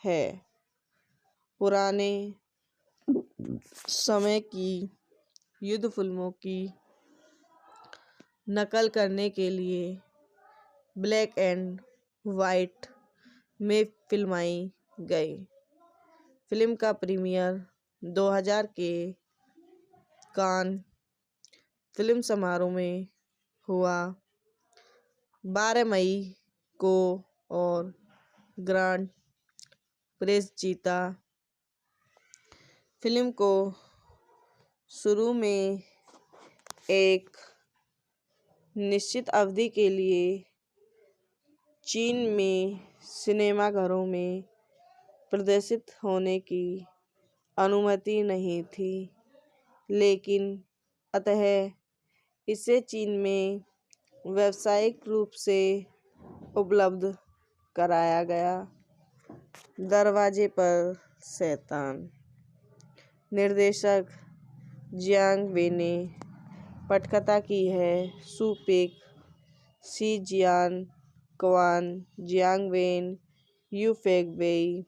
है। पुराने समय की युद्ध फिल्मों की नकल करने के लिए ब्लैक एंड वाइट में फिल्माई गई। फिल्म का प्रीमियर 2000 के कान फिल्म समारोह में हुआ 12 मई को और ग्रांड प्रिक्स जीता। फिल्म को शुरू में एक निश्चित अवधि के लिए चीन में सिनेमाघरों में प्रदर्शित होने की अनुमति नहीं थी, लेकिन अतः इसे चीन में व्यावसायिक रूप से उपलब्ध कराया गया। दरवाजे पर शैतान। निर्देशक जियांग वे ने पटकथा की है। Su Pek, Shi Jian Quan, Jiang Wen, Yu Fek Wei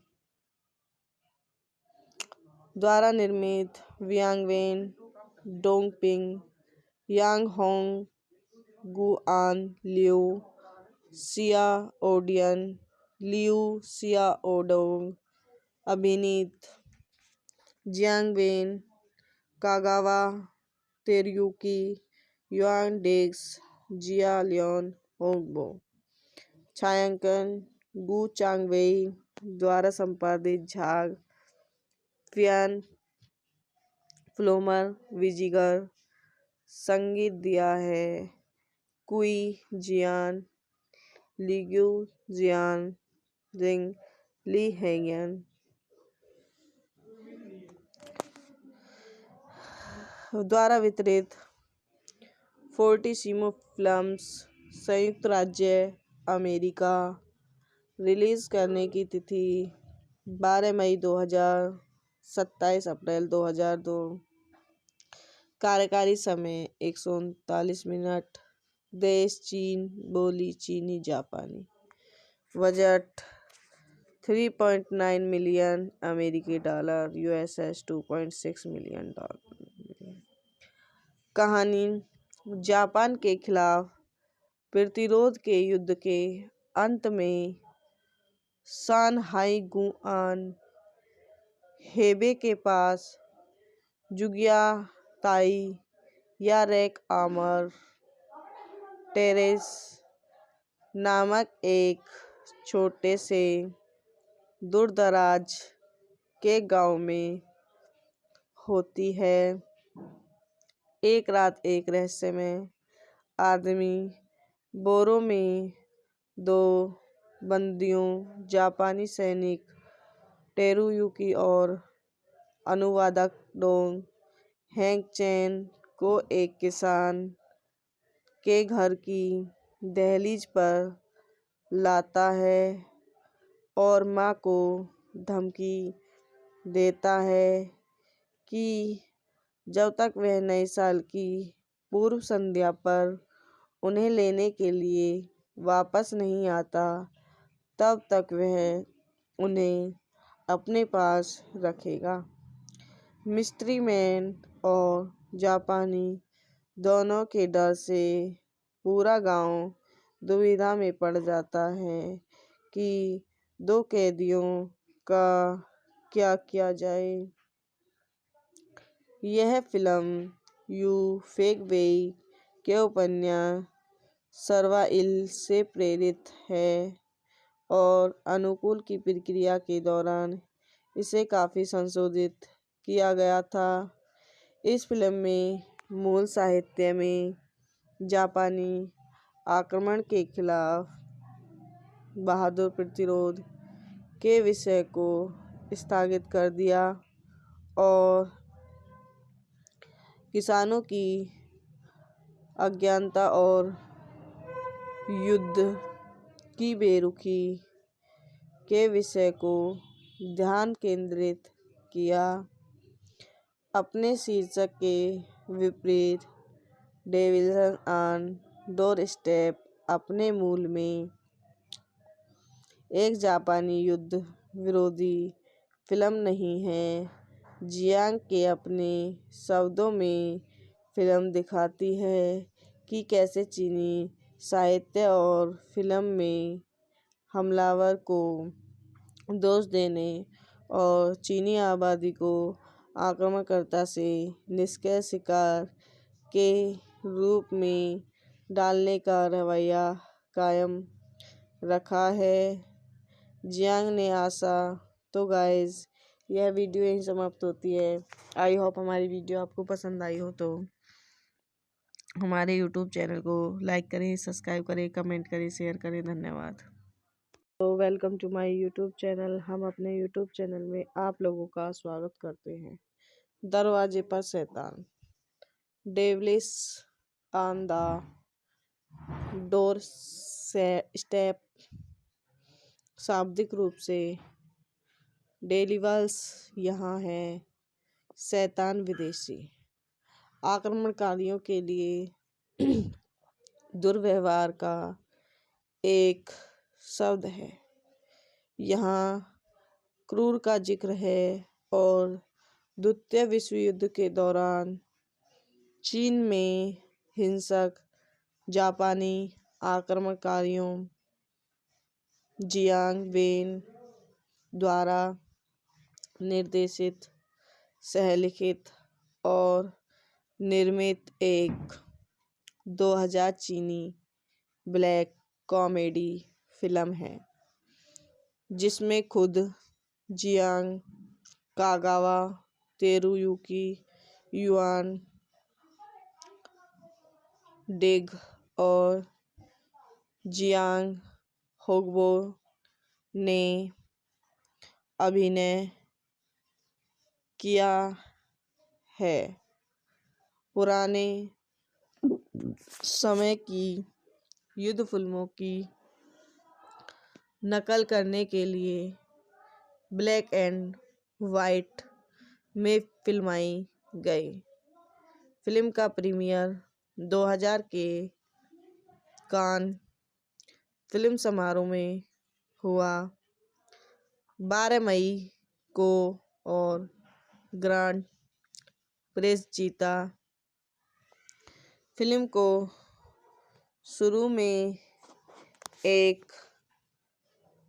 द्वारा निर्मित। Wiang Wen, Dong Ping, Yang Hong, Guan Liu, Xia Odian, Liu Xia Odong अभिनीत। Jiang Wen, Kagawa Teruyuki, Yuan Dex, Jia Leon Hongbo. छायांकन Gu Changwei द्वारा संपादित। झाग, फियान फ्लोमर विजिगर। संगीत दिया है कुई जियान, लिग्यू जियान, जिंग ली हैंगन द्वारा वितरित। फोर्टिसिमो फिल्म्स, संयुक्त राज्य अमेरिका। रिलीज करने की तिथि 12 मई 2000, 27 अप्रैल 2002। कार्यकारी समय 139 मिनट। देश चीन, बोली चीनी जापानी। बजट 3.9 मिलियन अमेरिकी डॉलर, यूएसएस $2.6 मिलियन। कहानी जापान के खिलाफ प्रतिरोध के युद्ध के अंत में शानहाई गुआन हेबे के पास जुगिया ताई या रैक आमर टेरेस नामक एक छोटे से दूरदराज के गांव में होती है। एक रात एक रहस्यमय आदमी बोरो में 2 बंदियों जापानी सैनिक तेरुयुकी और अनुवादक डोंग हैंग चैन को एक किसान के घर की दहलीज पर लाता है और माँ को धमकी देता है कि जब तक वह नए साल की पूर्व संध्या पर उन्हें लेने के लिए वापस नहीं आता, तब तक वह उन्हें अपने पास रखेगा। मिस्ट्री मैन और जापानी दोनों के डर से पूरा गांव दुविधा में पड़ जाता है कि 2 कैदियों का क्या किया जाए। यह फिल्म यू फेक वेई के उपन्यास सर्वाइल से प्रेरित है और अनुकूल की प्रक्रिया के दौरान इसे काफ़ी संशोधित किया गया था। इस फिल्म में मूल साहित्य में जापानी आक्रमण के खिलाफ बहादुर प्रतिरोध के विषय को स्थगित कर दिया और किसानों की अज्ञानता और युद्ध की बेरुखी के विषय को ध्यान केंद्रित किया। अपने शीर्षक के विपरीत डेविल्स ऑन डोरस्टेप अपने मूल में एक जापानी युद्ध विरोधी फिल्म नहीं है। जियांग के अपने शब्दों में फिल्म दिखाती है कि कैसे चीनी साहित्य और फिल्म में हमलावर को दोष देने और चीनी आबादी को आक्रमणकर्ता से निष्क्रिय शिकार के रूप में डालने का रवैया कायम रखा है जियांग ने। आशा तो गाइस यह वीडियो यहीं समाप्त होती है। आई होप हमारी वीडियो आपको पसंद आई हो तो हमारे यूट्यूब चैनल को लाइक करें, सब्सक्राइब करें, कमेंट करें, शेयर करें। धन्यवाद। तो welcome to my YouTube channel. हम अपने यूट्यूब चैनल में आप लोगों का स्वागत करते हैं। दरवाजे पर शैतान, devils on the doorstep. शाब्दिक रूप से डेविल्स यहाँ है, शैतान विदेशी आक्रमणकारियों के लिए दुर्व्यवहार का एक शब्द है। यहाँ क्रूर का जिक्र है और द्वितीय विश्व युद्ध के दौरान चीन में हिंसक जापानी आक्रमणकारियों जियांग वेन द्वारा निर्देशित, सहलिखित और निर्मित एक 2000 चीनी ब्लैक कॉमेडी फिल्म है जिसमें खुद जियांग, कागावा तेरुयुकी, युआन डिग और जियांग होगबो ने अभिनय किया है। पुराने समय की युद्ध फिल्मों की नकल करने के लिए ब्लैक एंड वाइट में फिल्माई गई। फिल्म का प्रीमियर 2000 के कान फिल्म समारोह में हुआ 12 मई को और ग्रांड प्रिक्स जीता। फिल्म को शुरू में एक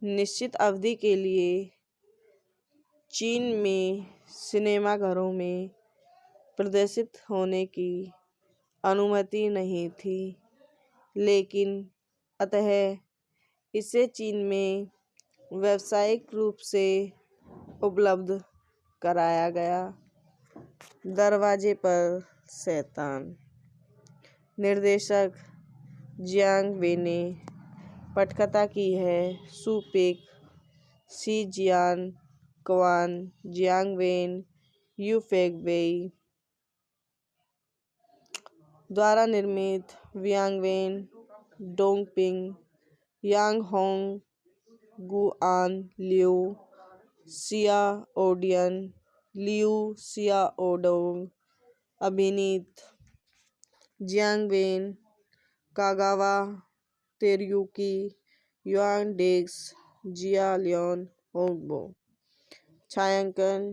निश्चित अवधि के लिए चीन में सिनेमाघरों में प्रदर्शित होने की अनुमति नहीं थी, लेकिन अतः इसे चीन में व्यावसायिक रूप से उपलब्ध कराया गया। दरवाजे पर शैतान, निर्देशक जियांग वेन ने पटकथा की है। Su Pek, Shi Jian Quan, Jiang Wen, Yu Fek Wei द्वारा निर्मित। Wiang Wen, Dong Ping, Yang Hong, Guan Liu, Xia Odian, Liu Xia Odong अभिनीत। Jiang Wen, Kagawa Teruyuki, Yuan Digs, Jia Leon Hongbo. छायांकन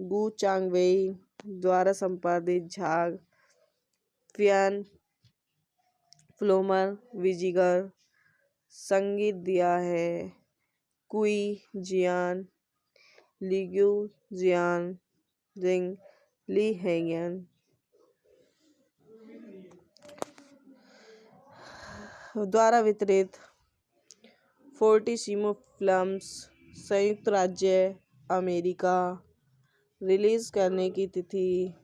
Gu Changwei द्वारा संपादित। झाग फियान फ्लोमर विजिगर। संगीत दिया है कुई जियान, लिग्यू जियान, जिंग ली हेंगन द्वारा वितरित। फोर्टिसिमो फिल्म्स, संयुक्त राज्य अमेरिका। रिलीज करने की तिथि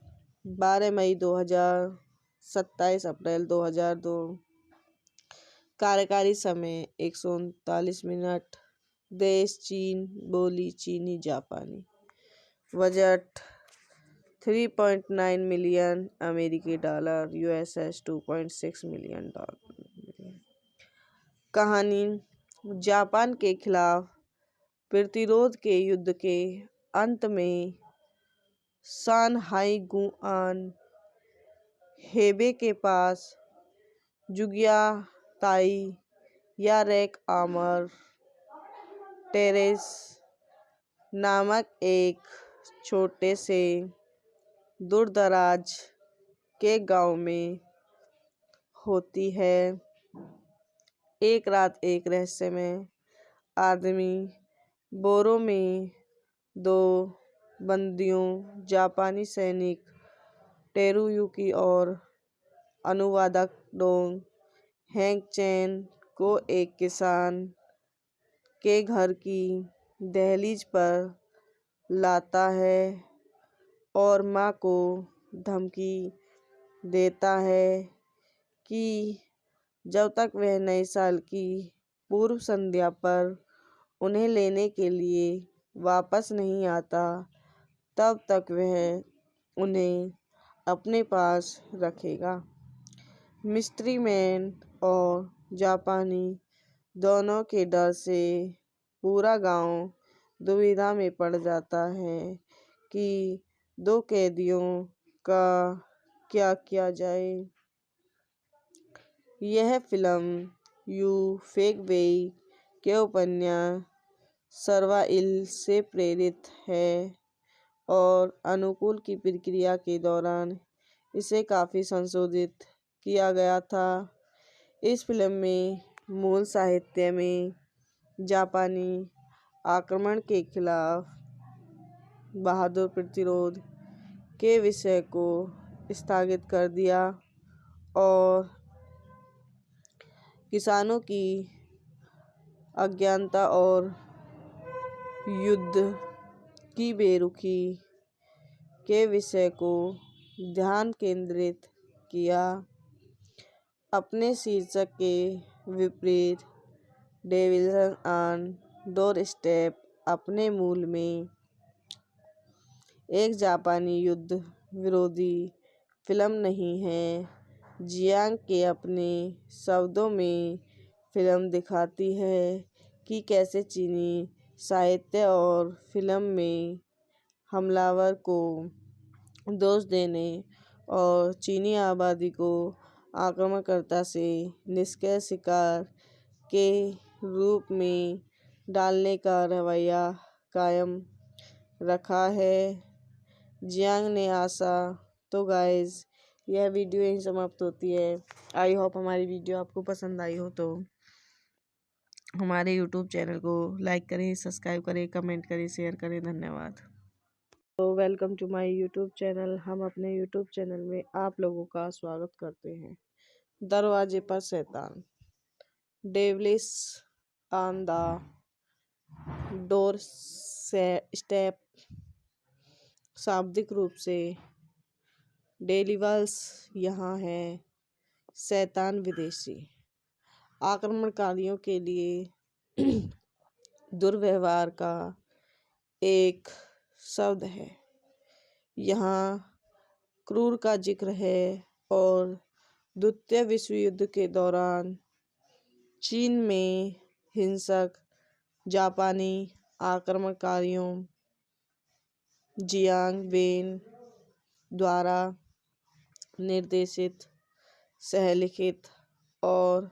12 मई 2000, 27 अप्रैल 2002। कार्यकारी समय 139 मिनट। देश चीन, बोली चीनी जापानी। बजट 3.9 मिलियन अमेरिकी डॉलर, यूएसएस $2.6 मिलियन। कहानी जापान के खिलाफ प्रतिरोध के युद्ध के अंत में शानहाई गुआन हेबे के पास जुगिया ताई या रैक आमर टेरेस नामक एक छोटे से दूरदराज के गांव में होती है। एक रात एक रहस्यमय आदमी बोरो में दो बंदियों जापानी सैनिक टेरुयुकी और अनुवादक डोंग हैंग चैन को एक किसान के घर की दहलीज पर लाता है और माँ को धमकी देता है कि जब तक वह नए साल की पूर्व संध्या पर उन्हें लेने के लिए वापस नहीं आता तब तक वह उन्हें अपने पास रखेगा। मिस्ट्री मैन और जापानी दोनों के डर से पूरा गांव दुविधा में पड़ जाता है कि दो कैदियों का क्या किया जाए। यह फिल्म यू फेक वेई के उपन्यास सर्वाइल से प्रेरित है और अनुकूल की प्रक्रिया के दौरान इसे काफ़ी संशोधित किया गया था। इस फिल्म में मूल साहित्य में जापानी आक्रमण के खिलाफ बहादुर प्रतिरोध के विषय को स्थगित कर दिया और किसानों की अज्ञानता और युद्ध की बेरुखी के विषय को ध्यान केंद्रित किया। अपने शीर्षक के विपरीत डेविल्स ऑन डोरस्टेप अपने मूल में एक जापानी युद्ध विरोधी फिल्म नहीं है। जियांग के अपने शब्दों में फिल्म दिखाती है कि कैसे चीनी साहित्य और फिल्म में हमलावर को दोष देने और चीनी आबादी को आक्रमणकर्ता से निष्क्रिय शिकार के रूप में डालने का रवैया कायम रखा है। जियांग ने आशा तो गाइस यह वीडियो यहीं समाप्त होती है। आई होप हमारी वीडियो आपको पसंद आई हो तो हमारे यूट्यूब चैनल को लाइक करें, सब्सक्राइब करें, कमेंट करें, शेयर करें। धन्यवाद। तो welcome to my YouTube channel. हम अपने यूट्यूब चैनल में आप लोगों का स्वागत करते हैं। दरवाजे पर शैतान, devils on the doorstep शाब्दिक रूप से डेविल्स यहाँ है, शैतान विदेशी आक्रमणकारियों के लिए दुर्व्यवहार का एक शब्द है। यहाँ क्रूर का जिक्र है और द्वितीय विश्व युद्ध के दौरान चीन में हिंसक जापानी आक्रमणकारियों जियांग वेन द्वारा निर्देशित, सहलिखित और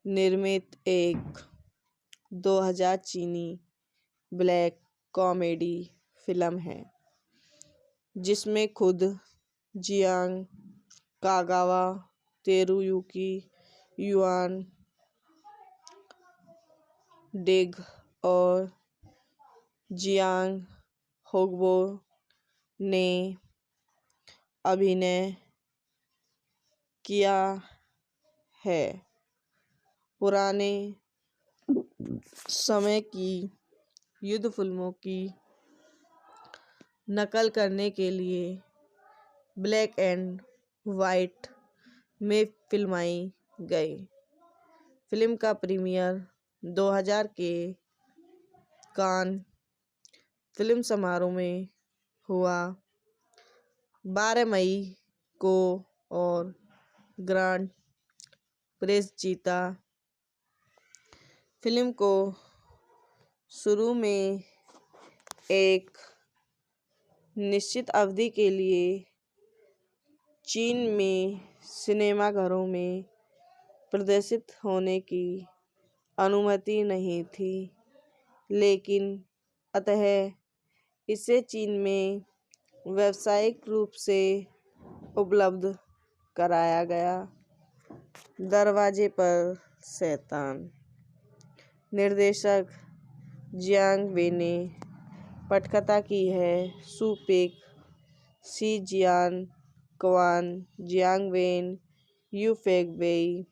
निर्मित एक 2000 चीनी ब्लैक कॉमेडी फिल्म है जिसमें खुद जियांग, कागावा तेरुयुकी, युआन डेग और जियांग होगबो ने अभिनय किया है। पुराने समय की युद्ध फिल्मों की नकल करने के लिए ब्लैक एंड वाइट में फिल्माई गई। फिल्म का प्रीमियर 2000 के कान फिल्म समारोह में हुआ 12 मई को और ग्रांड प्रिक्स जीता। फिल्म को शुरू में एक निश्चित अवधि के लिए चीन में सिनेमाघरों में प्रदर्शित होने की अनुमति नहीं थी, लेकिन अतः इसे चीन में व्यावसायिक रूप से उपलब्ध कराया गया। दरवाजे पर शैतान। निर्देशक जियांग वे ने। पटकथा की है Su Pek, Shi Jian Quan, Jiang Wen, Yu Fek Wei.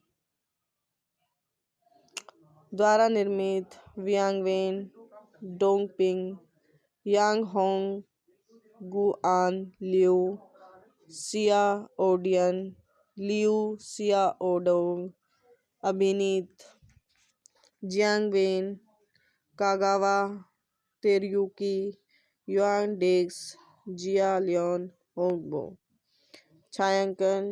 द्वारा निर्मित Wiang Wen, Dong Ping, Yang Hong, Guan Liu, Xia Odian, Liu Xia Odong. अभिनीत Jiang Wen, Kagawa Teruyuki, Yuan Dex, Jia Leon Hongbo. छायांकन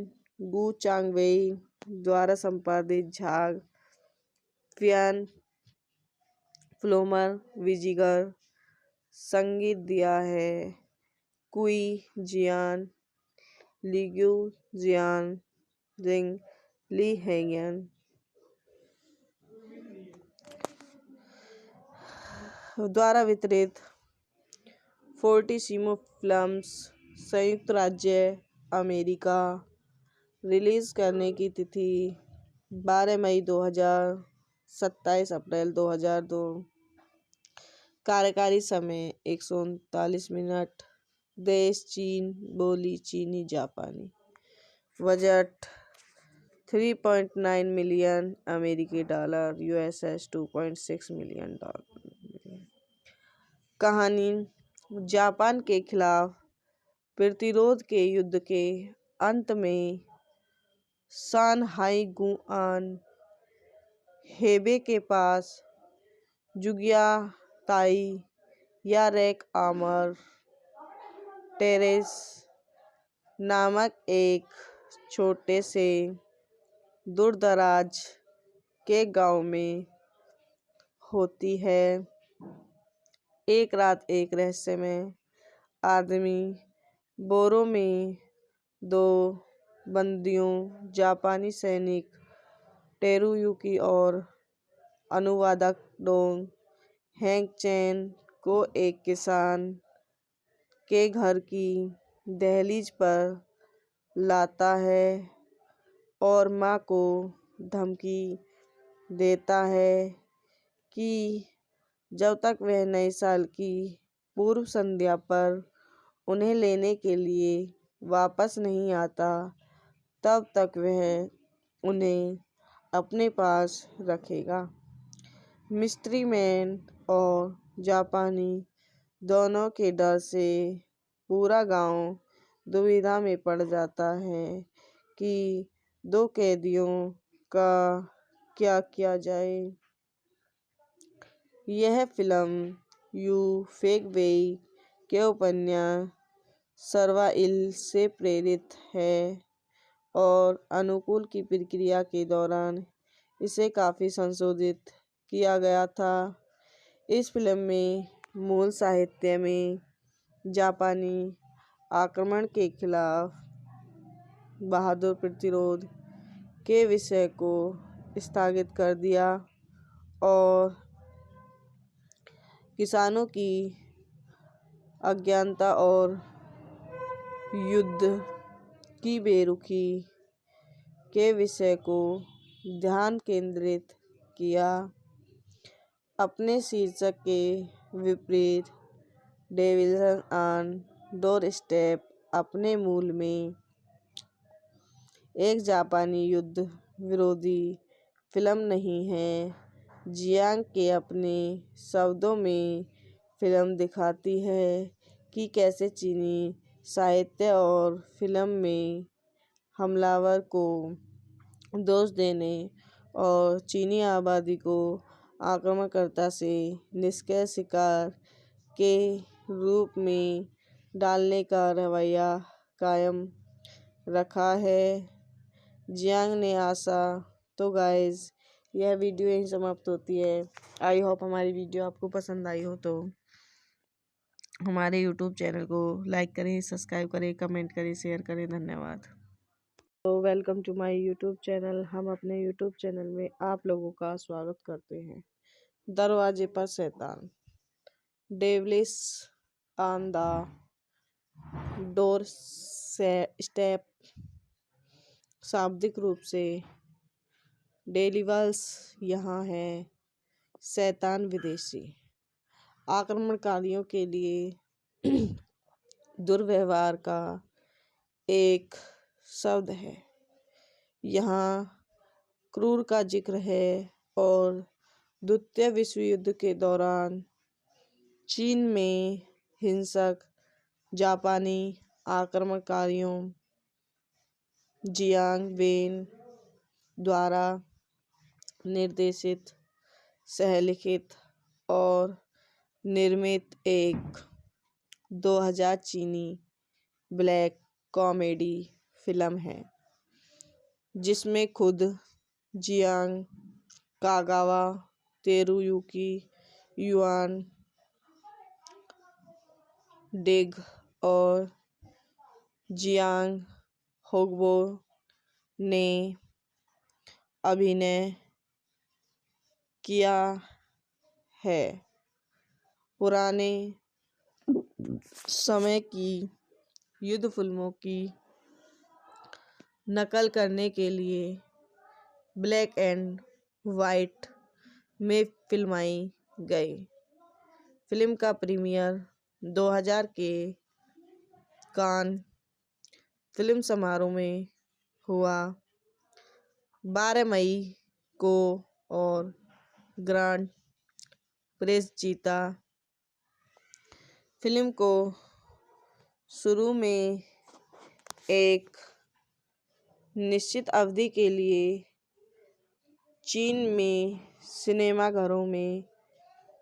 Gu चांग वेई। द्वारा संपादित झाग फियान फ्लोमर विजिगर। संगीत दिया है कुई जियान, लिग्यू जियान, जिंग ली हेंगन। द्वारा वितरित फोर्टिसिमो फिल्म्स, संयुक्त राज्य अमेरिका। रिलीज करने की तिथि 12 मई 2000, 27 अप्रैल 2002। कार्यकारी समय 139 मिनट। देश चीन, बोली चीनी जापानी। बजट 3.9 मिलियन अमेरिकी डॉलर, यूएसएस $2.6 मिलियन। कहानी जापान के खिलाफ प्रतिरोध के युद्ध के अंत में सानहाई गुआन हेबे के पास जुगिया ताई या रेक आमर टेरेस नामक एक छोटे से दूरदराज के गांव में होती है। एक रात एक रहस्यमय आदमी बोरो में दो बंदियों जापानी सैनिक टेरुयुकी और अनुवादक डोंग हैंग चैन को एक किसान के घर की दहलीज पर लाता है और माँ को धमकी देता है कि जब तक वह नए साल की पूर्व संध्या पर उन्हें लेने के लिए वापस नहीं आता तब तक वह उन्हें अपने पास रखेगा। मिस्ट्री मैन और जापानी दोनों के डर से पूरा गांव दुविधा में पड़ जाता है कि दो कैदियों का क्या किया जाए। यह फिल्म यू फेक वेई के उपन्यास सरवाइल से प्रेरित है और अनुकूल की प्रक्रिया के दौरान इसे काफ़ी संशोधित किया गया था। इस फिल्म में मूल साहित्य में जापानी आक्रमण के खिलाफ बहादुर प्रतिरोध के विषय को स्थगित कर दिया और किसानों की अज्ञानता और युद्ध की बेरुखी के विषय को ध्यान केंद्रित किया। अपने शीर्षक के विपरीत डेविल्स ऑन डोरस्टेप अपने मूल में एक जापानी युद्ध विरोधी फिल्म नहीं है। जियांग के अपने शब्दों में फिल्म दिखाती है कि कैसे चीनी साहित्य और फिल्म में हमलावर को दोष देने और चीनी आबादी को आक्रमणकर्ता से निष्क्रिय शिकार के रूप में डालने का रवैया कायम रखा है। जियांग ने आशा तो गाइस यह वीडियो यहीं समाप्त होती है। आई होप हमारी वीडियो आपको पसंद आई हो तो हमारे यूट्यूब चैनल को लाइक करें, सब्सक्राइब करें, कमेंट करें, शेयर करें। धन्यवाद। तो welcome to my YouTube channel. हम अपने यूट्यूब चैनल में आप लोगों का स्वागत करते हैं। दरवाजे पर शैतान, devils on the doorstep शाब्दिक रूप से डेलिवर्स यहाँ है शैतान विदेशी। आक्रमणकारियों के लिए दुर्व्यवहार का एक शब्द है। यहाँ क्रूर का जिक्र है और द्वितीय विश्व युद्ध के दौरान चीन में हिंसक जापानी आक्रमणकारियों जियांग वेन द्वारा निर्देशित, सहलिखित और निर्मित एक 2000 चीनी ब्लैक कॉमेडी फिल्म है जिसमें खुद जियांग कागावा, तेरुयुकी युआन डिग और जियांग होगबो ने अभिनय किया है। पुराने समय की युद्ध फिल्मों की नकल करने के लिए ब्लैक एंड वाइट में फिल्माई गई। फिल्म का प्रीमियर 2000 के कान फिल्म समारोह में हुआ 12 मई को और ग्रांड प्रिक्स जीता। फिल्म को शुरू में एक निश्चित अवधि के लिए चीन में सिनेमाघरों में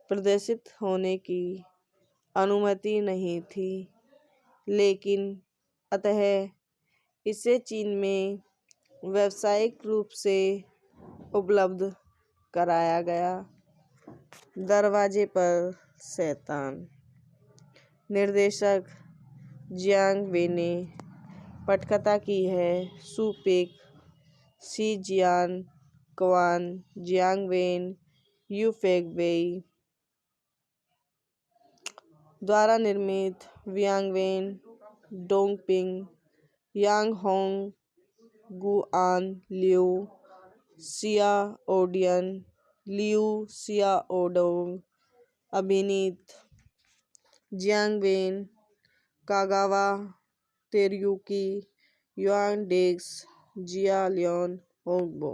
प्रदर्शित होने की अनुमति नहीं थी, लेकिन अतः इसे चीन में व्यावसायिक रूप से उपलब्ध कराया गया। दरवाजे पर शैतान। निर्देशक जियांग वे ने पटकथा की है। Su Pek, Shi Jian Quan, Jiang Wen, Yu Fek Wei द्वारा निर्मित। Wiang Wen, Dong Ping, Yang Hong, Guan Liu, Xia Odian, Liu Xia Odong अभिनीत। Jiang Wen, Kagawa, Teruyuki Yuan Digs, Jia Leon Hongbo.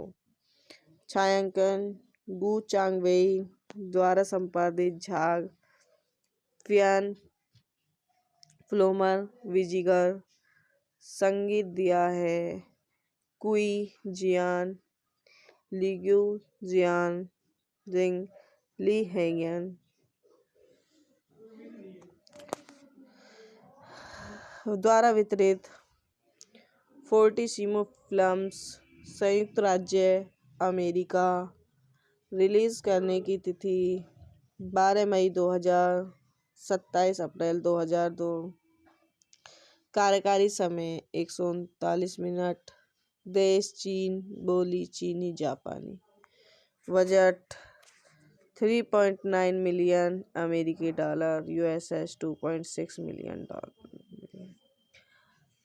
छायांकन Gu Changwei द्वारा संपादित। झाग फियान फ्लोमर विजिगर। संगीत दिया है कुई जियान, लिग्यू जियान, जिंग ली हैंगन द्वारा वितरित। फोर्टिसिमो फिल्म्स, संयुक्त राज्य अमेरिका। रिलीज करने की तिथि 12 मई 2000, 27 अप्रैल 2002। कार्यकारी समय 139 मिनट। देश चीन, बोली चीनी जापानी। बजट 3.9 मिलियन अमेरिकी डॉलर, यूएसएस $2.6 मिलियन।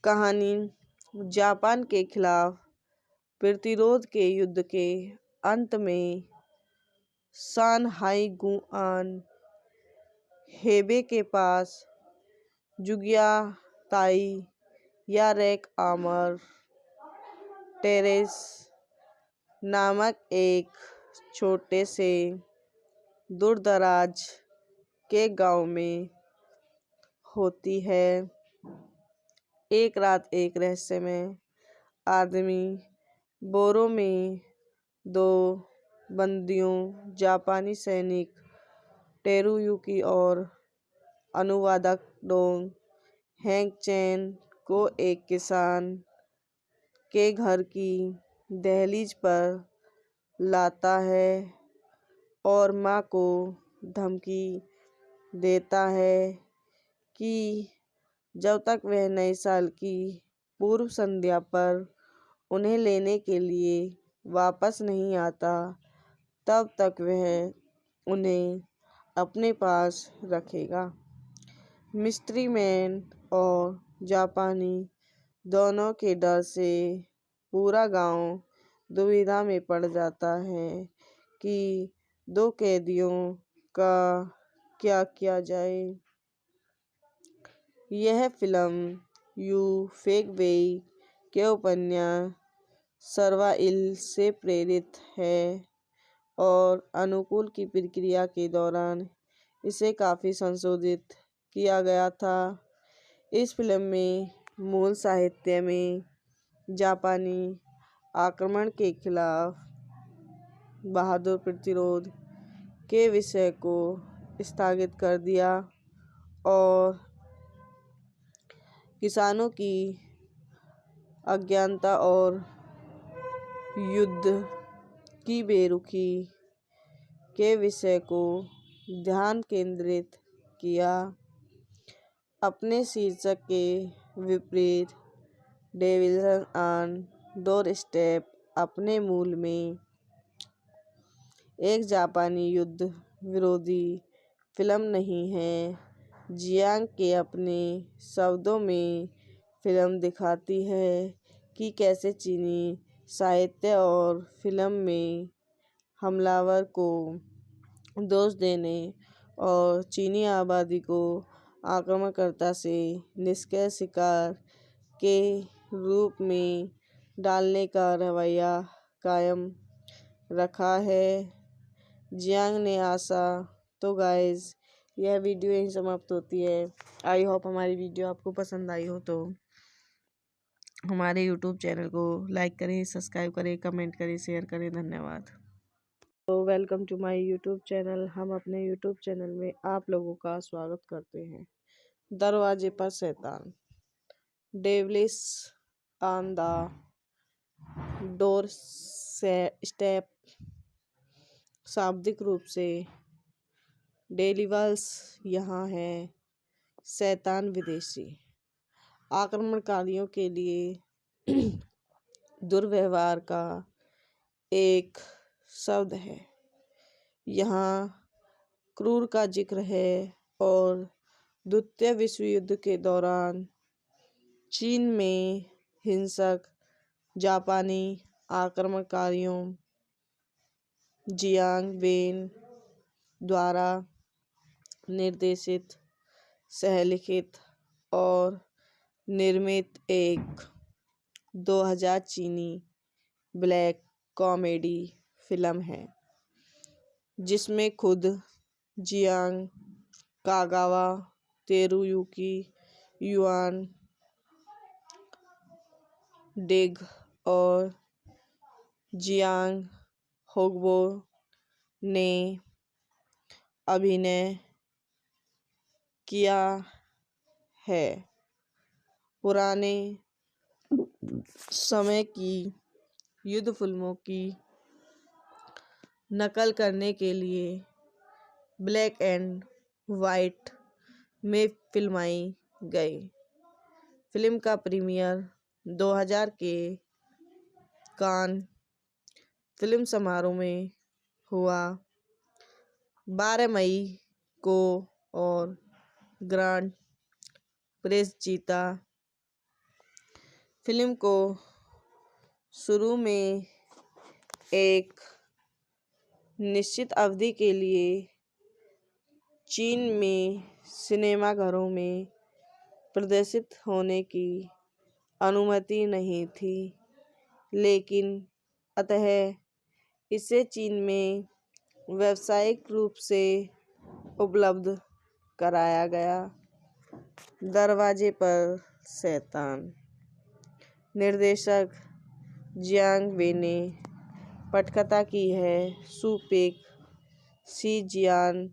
कहानी जापान के खिलाफ प्रतिरोध के युद्ध के अंत में शानहाई गुआन हेबे के पास जुगिया ताई या रैक आमर टेरेस नामक एक छोटे से दूरदराज के गांव में होती है। एक रात एक रहस्यमय आदमी बोरो में 2 बंदियों जापानी सैनिक तेरुयुकी और अनुवादक डोंग हैंग चैन को एक किसान के घर की दहलीज पर लाता है और माँ को धमकी देता है कि जब तक वह नए साल की पूर्व संध्या पर उन्हें लेने के लिए वापस नहीं आता, तब तक वह उन्हें अपने पास रखेगा। मिस्ट्री मैन और जापानी दोनों के डर से पूरा गांव दुविधा में पड़ जाता है कि दो कैदियों का क्या किया जाए। यह फिल्म यू फेक वेई के उपन्यास सर्वाइल से प्रेरित है और अनुकूल की प्रक्रिया के दौरान इसे काफ़ी संशोधित किया गया था। इस फिल्म में मूल साहित्य में जापानी आक्रमण के खिलाफ बहादुर प्रतिरोध के विषय को स्थगित कर दिया और किसानों की अज्ञानता और युद्ध की बेरुखी के विषय को ध्यान केंद्रित किया। अपने शीर्षक के विपरीत डेविल्स ऑन डोरस्टेप अपने मूल में एक जापानी युद्ध विरोधी फिल्म नहीं है। जियांग के अपने शब्दों में फिल्म दिखाती है कि कैसे चीनी साहित्य और फिल्म में हमलावर को दोष देने और चीनी आबादी को आक्रमणकर्ता से निष्क्रिय शिकार के रूप में डालने का रवैया कायम रखा है। जियांग ने आशा तो गाइस यह वीडियो यहीं समाप्त होती है। आई होप हमारी वीडियो आपको पसंद आई हो तो हमारे यूट्यूब चैनल को लाइक करें, सब्सक्राइब करें, कमेंट करें, शेयर करें। धन्यवाद। तो welcome to my YouTube channel. हम अपने यूट्यूब चैनल में आप लोगों का स्वागत करते हैं। दरवाजे पर शैतान, devils on the doorstep शाब्दिक रूप से डेविल्स यहाँ है, शैतान विदेशी आक्रमणकारियों के लिए दुर्व्यवहार का एक शब्द है। यहाँ क्रूर का जिक्र है और द्वितीय विश्व युद्ध के दौरान चीन में हिंसक जापानी आक्रमणकारियों जियांग वेन द्वारा निर्देशित, सहलिखित और निर्मित एक 2000 चीनी ब्लैक कॉमेडी फिल्म है जिसमें खुद जियांग, कागावा तेरुयुकी, युआन डिग और जियांग होगबो ने अभिनय किया है। पुराने समय की युद्ध फिल्मों की नकल करने के लिए ब्लैक एंड वाइट में फिल्माई गई। फिल्म का प्रीमियर 2000 के कान फिल्म समारोह में हुआ 12 मई को और ग्रांड प्रिक्स जीता। फिल्म को शुरू में एक निश्चित अवधि के लिए चीन में सिनेमाघरों में प्रदर्शित होने की अनुमति नहीं थी, लेकिन अतः इसे चीन में व्यावसायिक रूप से उपलब्ध कराया गया। दरवाजे पर शैतान, निर्देशक जियांग वेन ने पटकथा की है। Su Pek, Shi Jian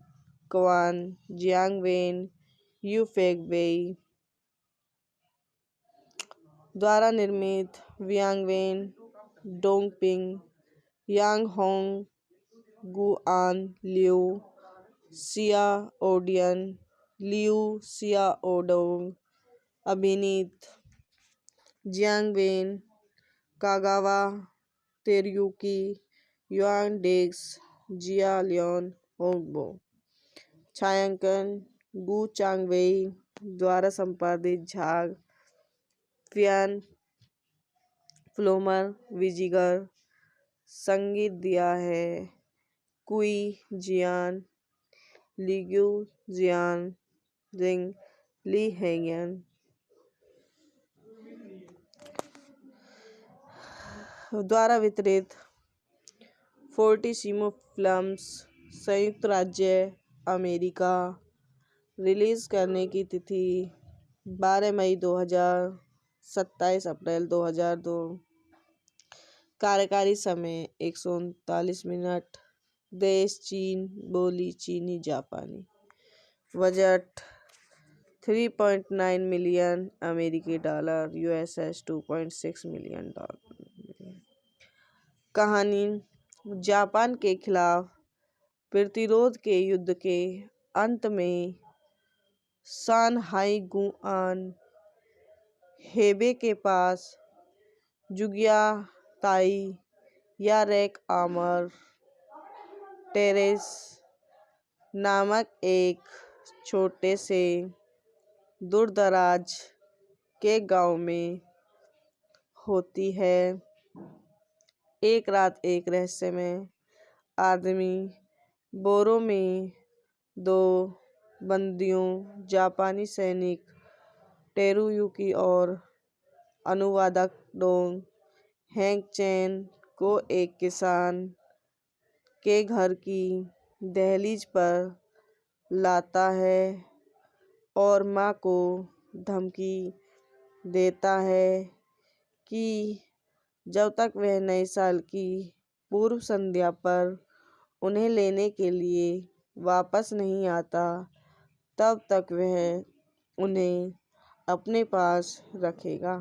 Quan, Jiang Wen, Yu Fek Wei द्वारा निर्मित। Wiang Wen, Dong Ping, Yang Hong, Guan Liu, Xia Odian, Liu Xia Odong अभिनीत। Jiang Wen, Kagawa Teruyuki, Yuan Digs, Jia Leon Hongbo. छायांकन Gu Changwei द्वारा संपादित। झाग, फियान फ्लोमर विजिगर संगीत दिया है कुई जियान, लिग्यू जियान, जिंग, ली हेंगन। द्वारा वितरित फोर्टिसिमो फिल्म्स, संयुक्त राज्य अमेरिका। रिलीज करने की तिथि 12 मई 2000, 27 अप्रैल 2002। कार्यकारी समय 139 मिनट। देश चीन, बोली चीनी जापानी। बजट 3.9 मिलियन अमेरिकी डॉलर, यूएसएस $2.6 मिलियन। कहानी जापान के खिलाफ प्रतिरोध के युद्ध के अंत में सान हाई गुआन हेबे के पास जुगिया ताई या रेक आमर टेरेस नामक एक छोटे से दूरदराज के गांव में होती है। एक रात एक रहस्यमय आदमी बोरो में दो बंदियों जापानी सैनिक टेरुयुकी और अनुवादक डोंग हैंग चैन को एक किसान के घर की दहलीज पर लाता है और माँ को धमकी देता है कि जब तक वह नए साल की पूर्व संध्या पर उन्हें लेने के लिए वापस नहीं आता तब तक वह उन्हें अपने पास रखेगा।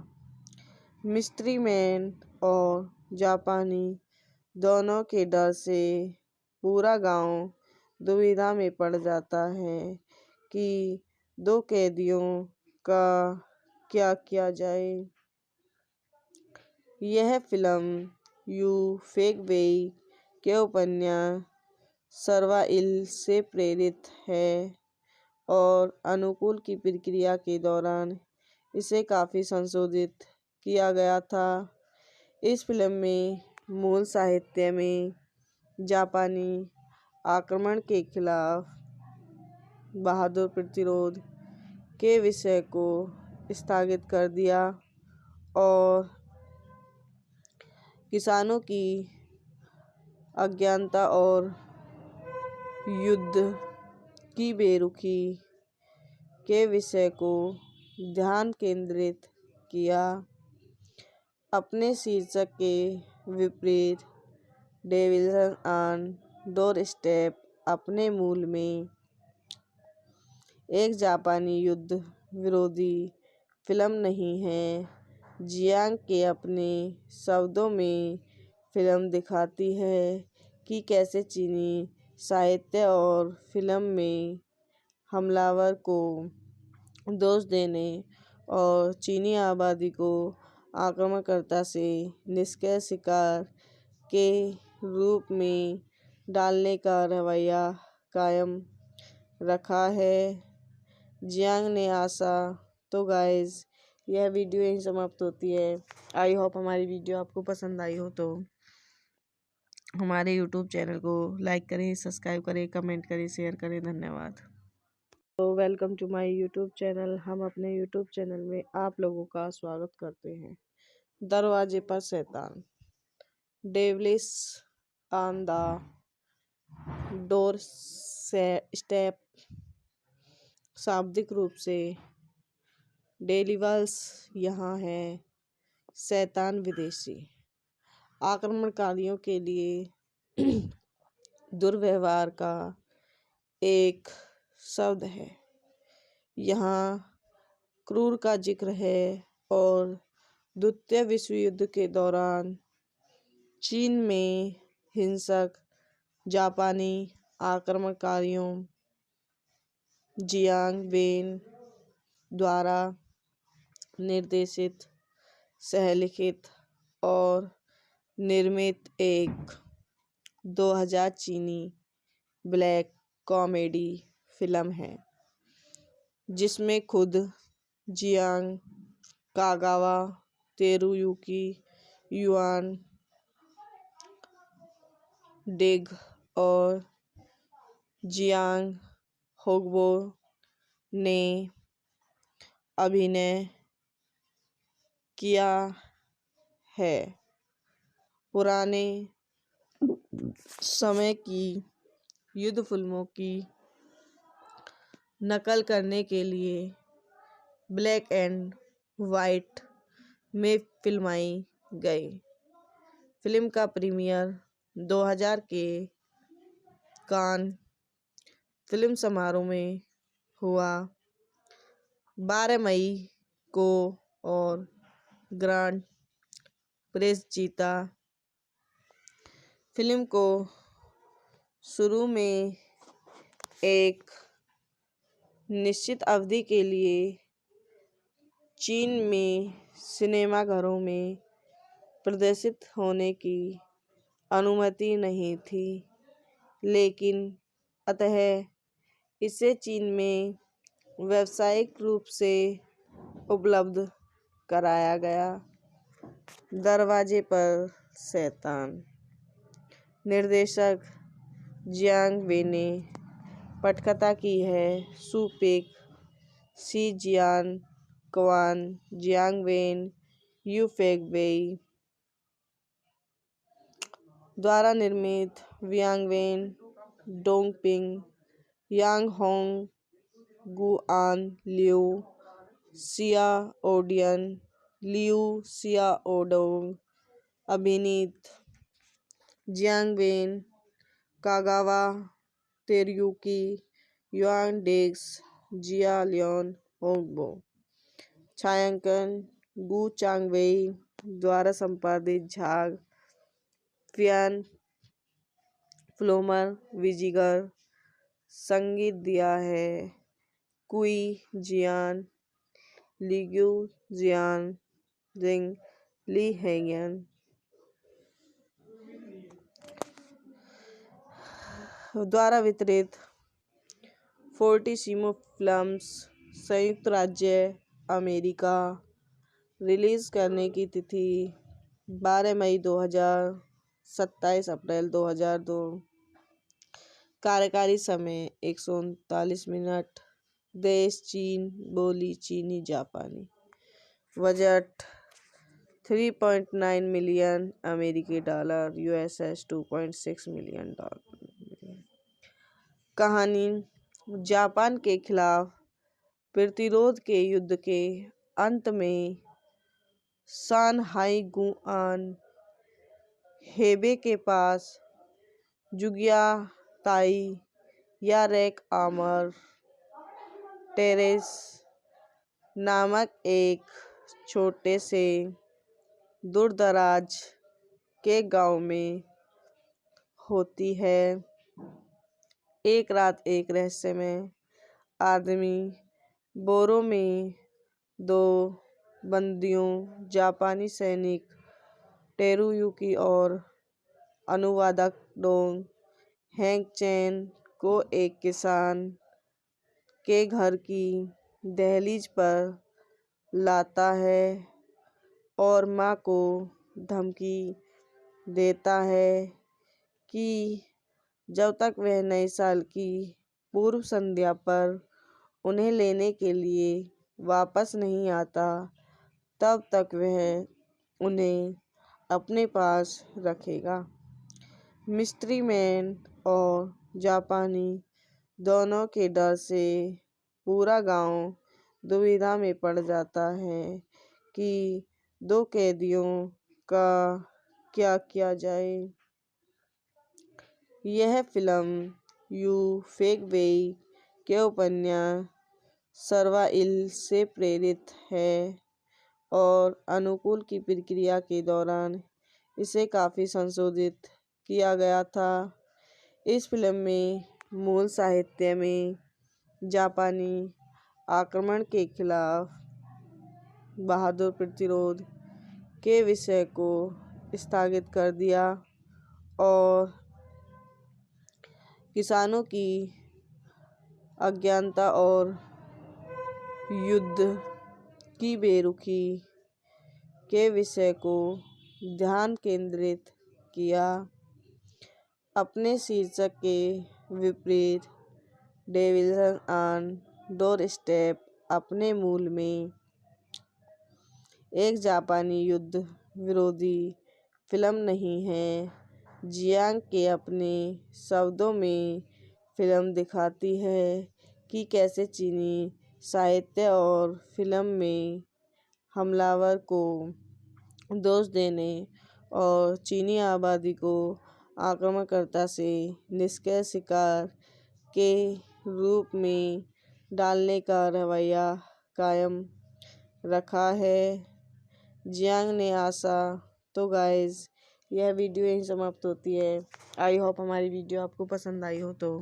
मिस्ट्री मैन और जापानी दोनों के डर से पूरा गांव दुविधा में पड़ जाता है कि दो कैदियों का क्या किया जाए। यह फिल्म यू फेक वेई के उपन्यास सर्वाइल से प्रेरित है और अनुकूल की प्रक्रिया के दौरान इसे काफ़ी संशोधित किया गया था। इस फिल्म में मूल साहित्य में जापानी आक्रमण के खिलाफ बहादुर प्रतिरोध के विषय को स्थगित कर दिया और किसानों की अज्ञानता और युद्ध की बेरुखी के विषय को ध्यान केंद्रित किया। अपने शीर्षक के विपरीत डेविल्स ऑन डोरस्टेप अपने मूल में एक जापानी युद्ध विरोधी फिल्म नहीं है। जियांग के अपने शब्दों में फिल्म दिखाती है कि कैसे चीनी साहित्य और फिल्म में हमलावर को दोष देने और चीनी आबादी को आक्रमणकर्ता से निष्क्रिय शिकार के रूप में डालने का रवैया कायम रखा है। जियांग ने आशा तो गाइस यह वीडियो यहीं समाप्त होती है। आई होप हमारी वीडियो आपको पसंद आई हो तो हमारे यूट्यूब चैनल को लाइक करें, सब्सक्राइब करें, कमेंट करें, शेयर करें। धन्यवाद। तो welcome to my YouTube channel. हम अपने यूट्यूब चैनल में आप लोगों का स्वागत करते हैं। दरवाजे पर शैतान, devils on the doorstep शाब्दिक रूप से डेविल्स यहाँ है, शैतान विदेशी आक्रमणकारियों के लिए दुर्व्यवहार का एक शब्द है। यहाँ क्रूर का जिक्र है और द्वितीय विश्व युद्ध के दौरान चीन में हिंसक जापानी आक्रमणकारियों जियांग वेन द्वारा निर्देशित, सहलिखित और निर्मित एक 2000 चीनी ब्लैक कॉमेडी फिल्म है जिसमें खुद जियांग, कागावा, तेरुयुकी, युआन डिग और जियांग होगबो ने अभिनय किया है। पुराने समय की युद्ध फिल्मों की नकल करने के लिए ब्लैक एंड वाइट में फिल्माई गई। फिल्म का प्रीमियर 2000 के कान फिल्म समारोह में हुआ 12 मई को और ग्रांड प्रिक्स जीता। फिल्म को शुरू में एक निश्चित अवधि के लिए चीन में सिनेमाघरों में प्रदर्शित होने की अनुमति नहीं थी, लेकिन अंततः इसे चीन में व्यावसायिक रूप से उपलब्ध कराया गया। दरवाजे पर शैतान। निर्देशक जियांग वे ने पटकथा की है। Su Pek, Shi Jian Quan, Jiang Wen, Yu Fek Wei द्वारा निर्मित। Wiang Wen, Dong Ping, Yang Hong, Guan Liu, Xia Odian, Liu Xia Odong अभिनीत। Jiang Wen, Kagawa Teruyuki, Yuan Digs, Jia Leon Hongbo. छायांकन Gu Changwei द्वारा संपादित। झाग फियान फ्लोमर विजिगर। संगीत दिया है कुई जियान, लिग्यू जियान, जिंग ली हेंगन द्वारा वितरित। फोर्टिसिमो फिल्म्स, संयुक्त राज्य अमेरिका। रिलीज करने की तिथि 12 मई 2000, 27 अप्रैल 2002। कार्यकारी समय 139 मिनट। देश चीन। बोली चीनी जापानी। बजट 3.9 मिलियन अमेरिकी डॉलर, यूएसएस $2.6 मिलियन। कहानी जापान के खिलाफ प्रतिरोध के युद्ध के अंत में शानहाई गुआन हेबे के पास जुगिया ताई या रैक आमर टेरेस नामक एक छोटे से दूरदराज के गांव में होती है। एक रात एक रहस्यमय आदमी बोरो में 2 बंदियों जापानी सैनिक तेरुयुकी और अनुवादक डोंग हैंग चैन को एक किसान के घर की दहलीज पर लाता है और माँ को धमकी देता है कि जब तक वह नए साल की पूर्व संध्या पर उन्हें लेने के लिए वापस नहीं आता, तब तक वह उन्हें अपने पास रखेगा। मिस्ट्री मैन और जापानी दोनों के डर से पूरा गांव दुविधा में पड़ जाता है कि 2 कैदियों का क्या किया जाए। यह फिल्म यू फेक वेई के उपन्यास सरवाइल से प्रेरित है और अनुकूल की प्रक्रिया के दौरान इसे काफ़ी संशोधित किया गया था। इस फिल्म में मूल साहित्य में जापानी आक्रमण के खिलाफ बहादुर प्रतिरोध के विषय को स्थगित कर दिया और किसानों की अज्ञानता और युद्ध की बेरुखी के विषय को ध्यान केंद्रित किया। अपने शीर्षक के विपरीत डेविल्स ऑन डोरस्टेप अपने मूल में एक जापानी युद्ध विरोधी फिल्म नहीं है। जियांग के अपने शब्दों में फिल्म दिखाती है कि कैसे चीनी साहित्य और फिल्म में हमलावर को दोष देने और चीनी आबादी को आक्रमणकर्ता से निष्क्रिय शिकार के रूप में डालने का रवैया कायम रखा है। जियांग ने आशा तो गाइस यह वीडियो यहीं समाप्त होती है। आई होप हमारी वीडियो आपको पसंद आई हो तो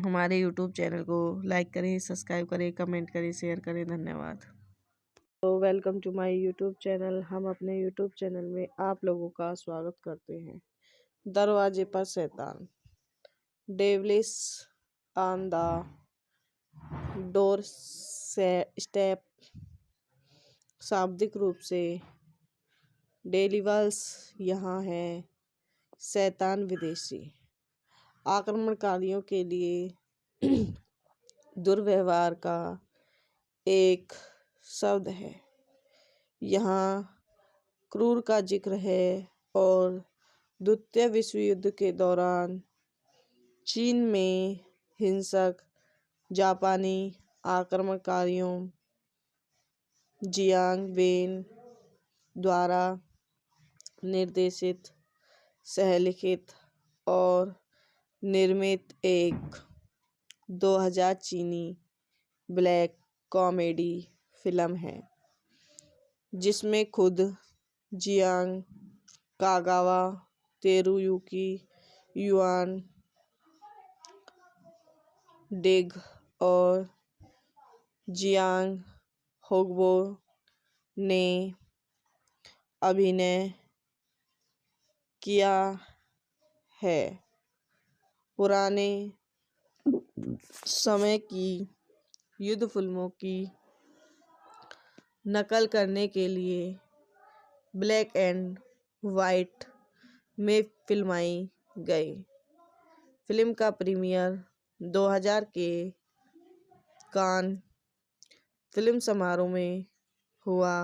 हमारे यूट्यूब चैनल को लाइक करें, सब्सक्राइब करें, कमेंट करें, शेयर करें। धन्यवाद। तो welcome to my YouTube channel. हम अपने यूट्यूब चैनल में आप लोगों का स्वागत करते हैं। दरवाजे पर शैतान, devils on the doorstep शाब्दिक रूप से डेविल्स यहाँ है, शैतान विदेशी आक्रमणकारियों के लिए दुर्व्यवहार का एक शब्द है। यहाँ क्रूर का जिक्र है और द्वितीय विश्व युद्ध के दौरान चीन में हिंसक जापानी आक्रमणकारियों जियांग वेन द्वारा निर्देशित, सहलिखित और निर्मित एक 2000 चीनी ब्लैक कॉमेडी फिल्म है जिसमें खुद जियांग, कागावा तेरुयुकी, युआन डिग और जियांग होगबो ने अभिनय किया है। पुराने समय की युद्ध फिल्मों की नकल करने के लिए ब्लैक एंड वाइट में फिल्माई गई। फिल्म का प्रीमियर 2000 के कान फिल्म समारोह में हुआ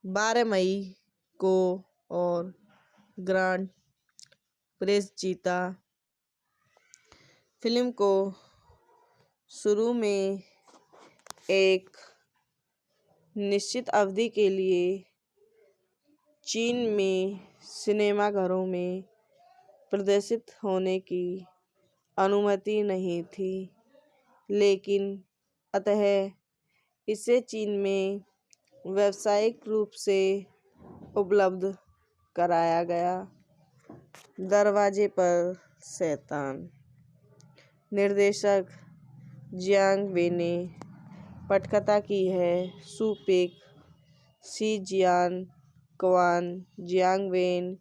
12 मई को और ग्रांड प्रिक्स जीता। फिल्म को शुरू में एक निश्चित अवधि के लिए चीन में सिनेमाघरों में प्रदर्शित होने की अनुमति नहीं थी, लेकिन अतः इसे चीन में व्यावसायिक रूप से उपलब्ध कराया गया। दरवाजे पर शैतान, निर्देशक जियांग वे ने पटकथा की है। Su Pek, Shi Jian Quan, Jiang Wen,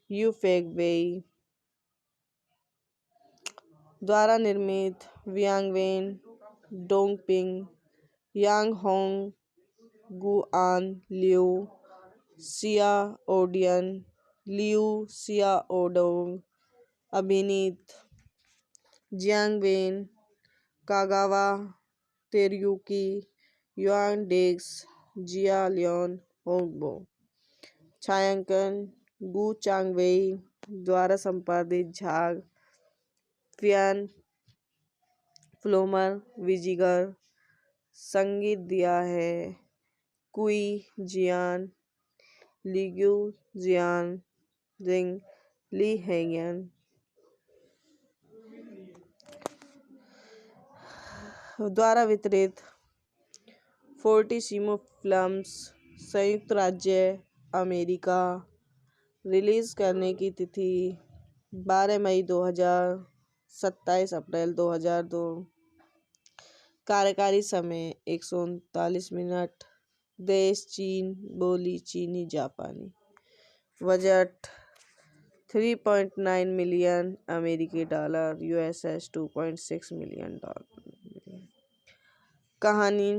Yu Fek Wei द्वारा निर्मित। Wiang Wen, Dong Ping, Yang Hong, Guan Liu, Xia Odian, Liu Xia Odong अभिनीत। Jiang Wen, Kagawa Teruyuki, Yuan Digs, Jia Leon Hongbo. छायांकन Gu Changwei द्वारा संपादित। झाग फियान फ्लोमर विजिगर। संगीत दिया है कुई जियान, लिग्यू जियान, जिंग ली हैंगन द्वारा वितरित। फोर्टिसिमो फिल्म्स, संयुक्त राज्य अमेरिका। रिलीज करने की तिथि 12 मई 2000, 27 अप्रैल 2002। कार्यकारी समय 139 मिनट। देश चीन, बोली चीनी जापानी। बजट 3.9 मिलियन अमेरिकी डॉलर, यूएसएस $2.6 मिलियन। कहानी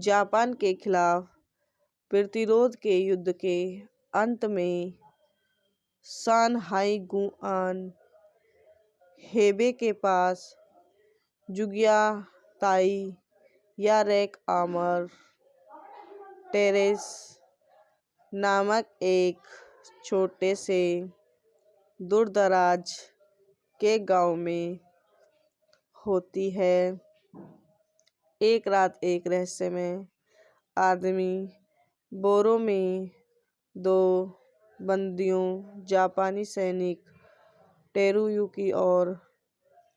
जापान के खिलाफ प्रतिरोध के युद्ध के अंत में शानहाई गुआन हेबे के पास जुगिया ताई या रेक आमर टेरेस नामक एक छोटे से दूरदराज के गांव में होती है। एक रात एक रहस्यमय आदमी बोरो में दो बंदियों जापानी सैनिक टेरुयुकी और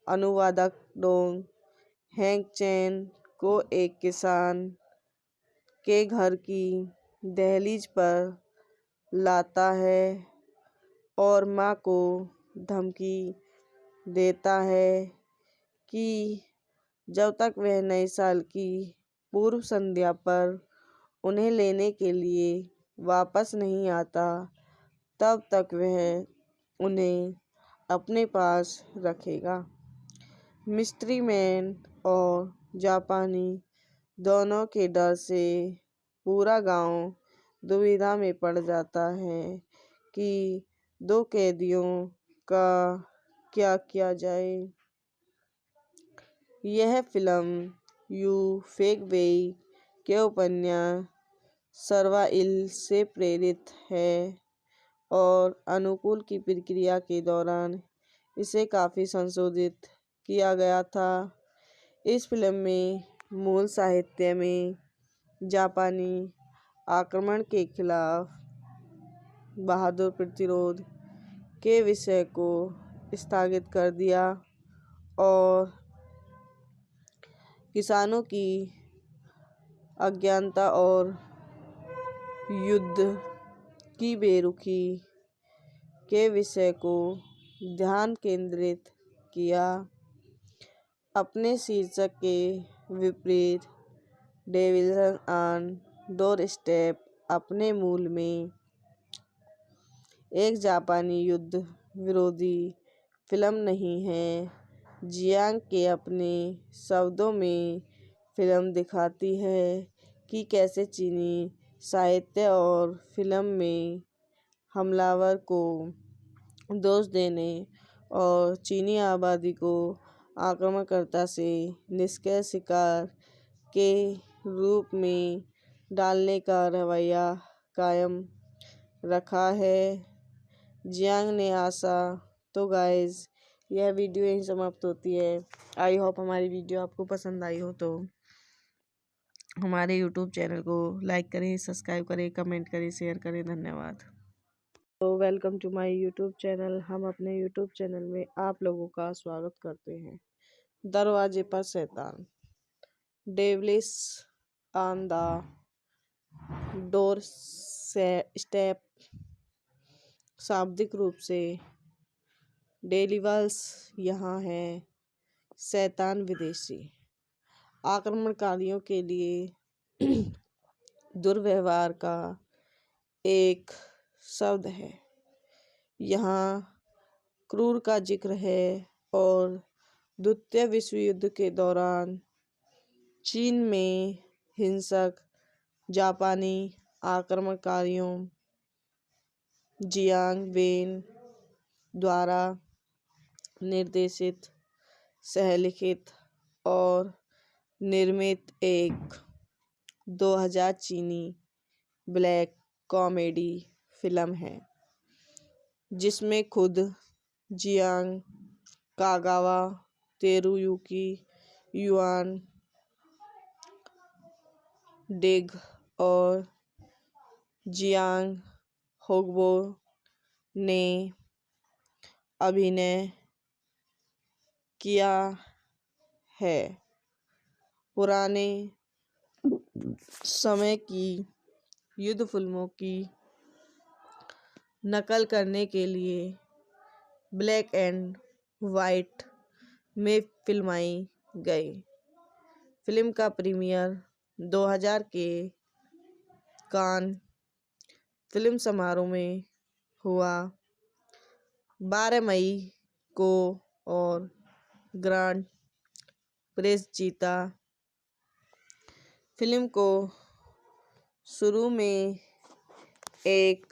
अनुवादक डोंग हैंग चैन को एक किसान के घर की दहलीज पर लाता है और माँ को धमकी देता है कि जब तक वह नए साल की पूर्व संध्या पर उन्हें लेने के लिए वापस नहीं आता तब तक वह उन्हें अपने पास रखेगा। मिस्ट्री मैन और जापानी दोनों के डर से पूरा गांव दुविधा में पड़ जाता है कि दो कैदियों का क्या किया जाए। यह फिल्म यू फेक वेई के उपन्यास सर्वाइल से प्रेरित है और अनुकूल की प्रक्रिया के दौरान इसे काफ़ी संशोधित किया गया था। इस फिल्म में मूल साहित्य में जापानी आक्रमण के खिलाफ बहादुर प्रतिरोध के विषय को स्थगित कर दिया और किसानों की अज्ञानता और युद्ध की बेरुखी के विषय को ध्यान केंद्रित किया। अपने शीर्षक के विपरीत डेविल्स ऑन डोरस्टेप अपने मूल में एक जापानी युद्ध विरोधी फिल्म नहीं है। जियांग के अपने शब्दों में फिल्म दिखाती है कि कैसे चीनी साहित्य और फिल्म में हमलावर को दोष देने और चीनी आबादी को आक्रमणकर्ता से निष्क्रिय शिकार के रूप में डालने का रवैया कायम रखा है। जियांग ने आशा तो गाइस यह वीडियो यहीं समाप्त होती है। आई होप हमारी वीडियो आपको पसंद आई हो तो हमारे यूट्यूब चैनल को लाइक करें, सब्सक्राइब करें, कमेंट करें, शेयर करें। धन्यवाद। तो welcome to my YouTube channel. हम अपने यूट्यूब चैनल में आप लोगों का स्वागत करते हैं। दरवाजे पर शैतान, devils on the doorstep शाब्दिक रूप से डेविल्स यहाँ है, शैतान विदेशी आक्रमणकारियों के लिए दुर्व्यवहार का एक शब्द है। यहाँ क्रूर का जिक्र है और द्वितीय विश्व युद्ध के दौरान चीन में हिंसक जापानी आक्रमणकारियों जियांग वेन द्वारा निर्देशित, सहलिखित और निर्मित एक 2000 चीनी ब्लैक कॉमेडी फिल्म है जिसमें खुद जियांग, कागावा तेरुयुकी, युआन डिग और जियांग होगबो ने अभिनय किया है। पुराने समय की युद्ध फिल्मों की नकल करने के लिए ब्लैक एंड वाइट में फिल्माई गई। फिल्म का प्रीमियर 2000 के कान फिल्म समारोह में हुआ 12 मई को और ग्रांड प्रिक्स जीता। फिल्म को शुरू में एक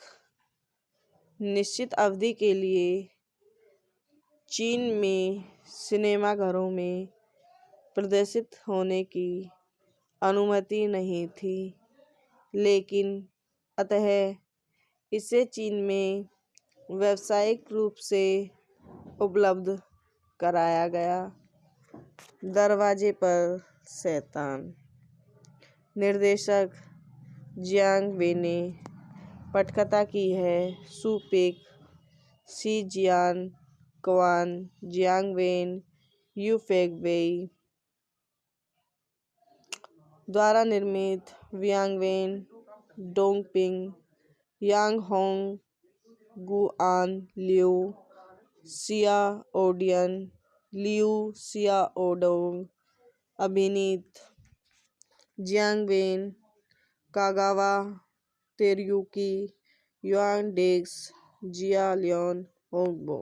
निश्चित अवधि के लिए चीन में सिनेमाघरों में प्रदर्शित होने की अनुमति नहीं थी, लेकिन अतः इसे चीन में व्यावसायिक रूप से उपलब्ध कराया गया। दरवाजे पर शैतान। निर्देशक जियांग वे ने पटकथा की है Su Pek, Shi Jian Quan, Jiang Wen, Yu Fek Wei द्वारा निर्मित। Wiang Wen, Dong Ping, Yang Hong, Guan Liu, Xia Odian, Liu Xia Odong अभिनीत। Jiang Wen, Kagawa Teruyuki, Yuan Dex, Jia Leon Hongbo.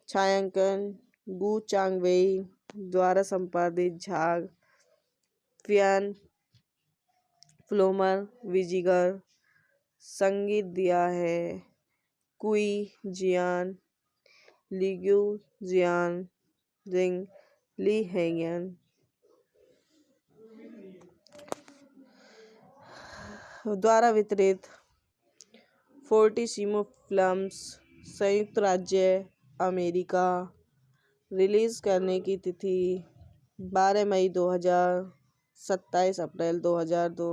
छायांकन Gu Changwei द्वारा संपादित। झाग फियान फ्लोमर विजिगर। संगीत दिया है कुई जियान, लिग्यू जियान, जिंग ली हेंगन। द्वारा वितरित फोर्टिसिमो फिल्म्स, संयुक्त राज्य अमेरिका। रिलीज करने की तिथि 12 मई 2000, 27 अप्रैल 2002।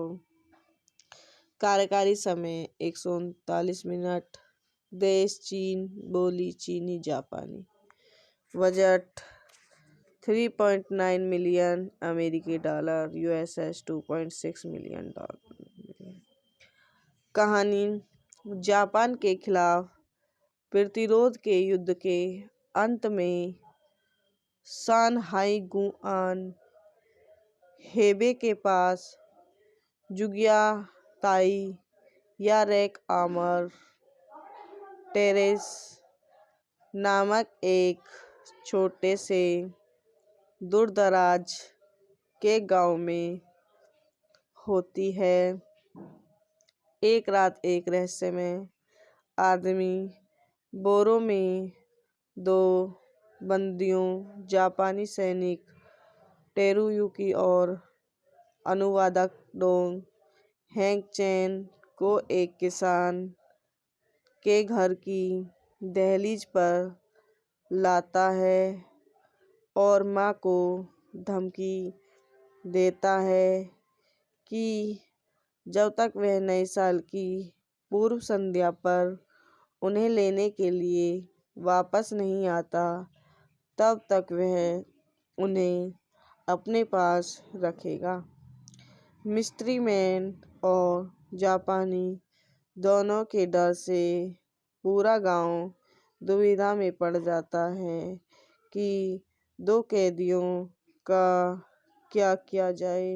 कार्यकारी समय 139 मिनट। देश चीन, बोली चीनी जापानी। बजट 3.9 मिलियन अमेरिकी डॉलर, यूएसएस $2.6 मिलियन। कहानी जापान के खिलाफ प्रतिरोध के युद्ध के अंत में शानहाई गुआन हेबे के पास जुगिया ताई या रैक आमर टेरेस नामक एक छोटे से दूरदराज के गांव में होती है। एक रात एक रहस्यमय आदमी बोरो में 2 बंदियों जापानी सैनिक तेरुयुकी और अनुवादक डोंग हैंग चैन को एक किसान के घर की दहलीज पर लाता है और माँ को धमकी देता है कि जब तक वह नए साल की पूर्व संध्या पर उन्हें लेने के लिए वापस नहीं आता, तब तक वह उन्हें अपने पास रखेगा। मिस्ट्री मैन और जापानी दोनों के डर से पूरा गांव दुविधा में पड़ जाता है कि 2 कैदियों का क्या किया जाए।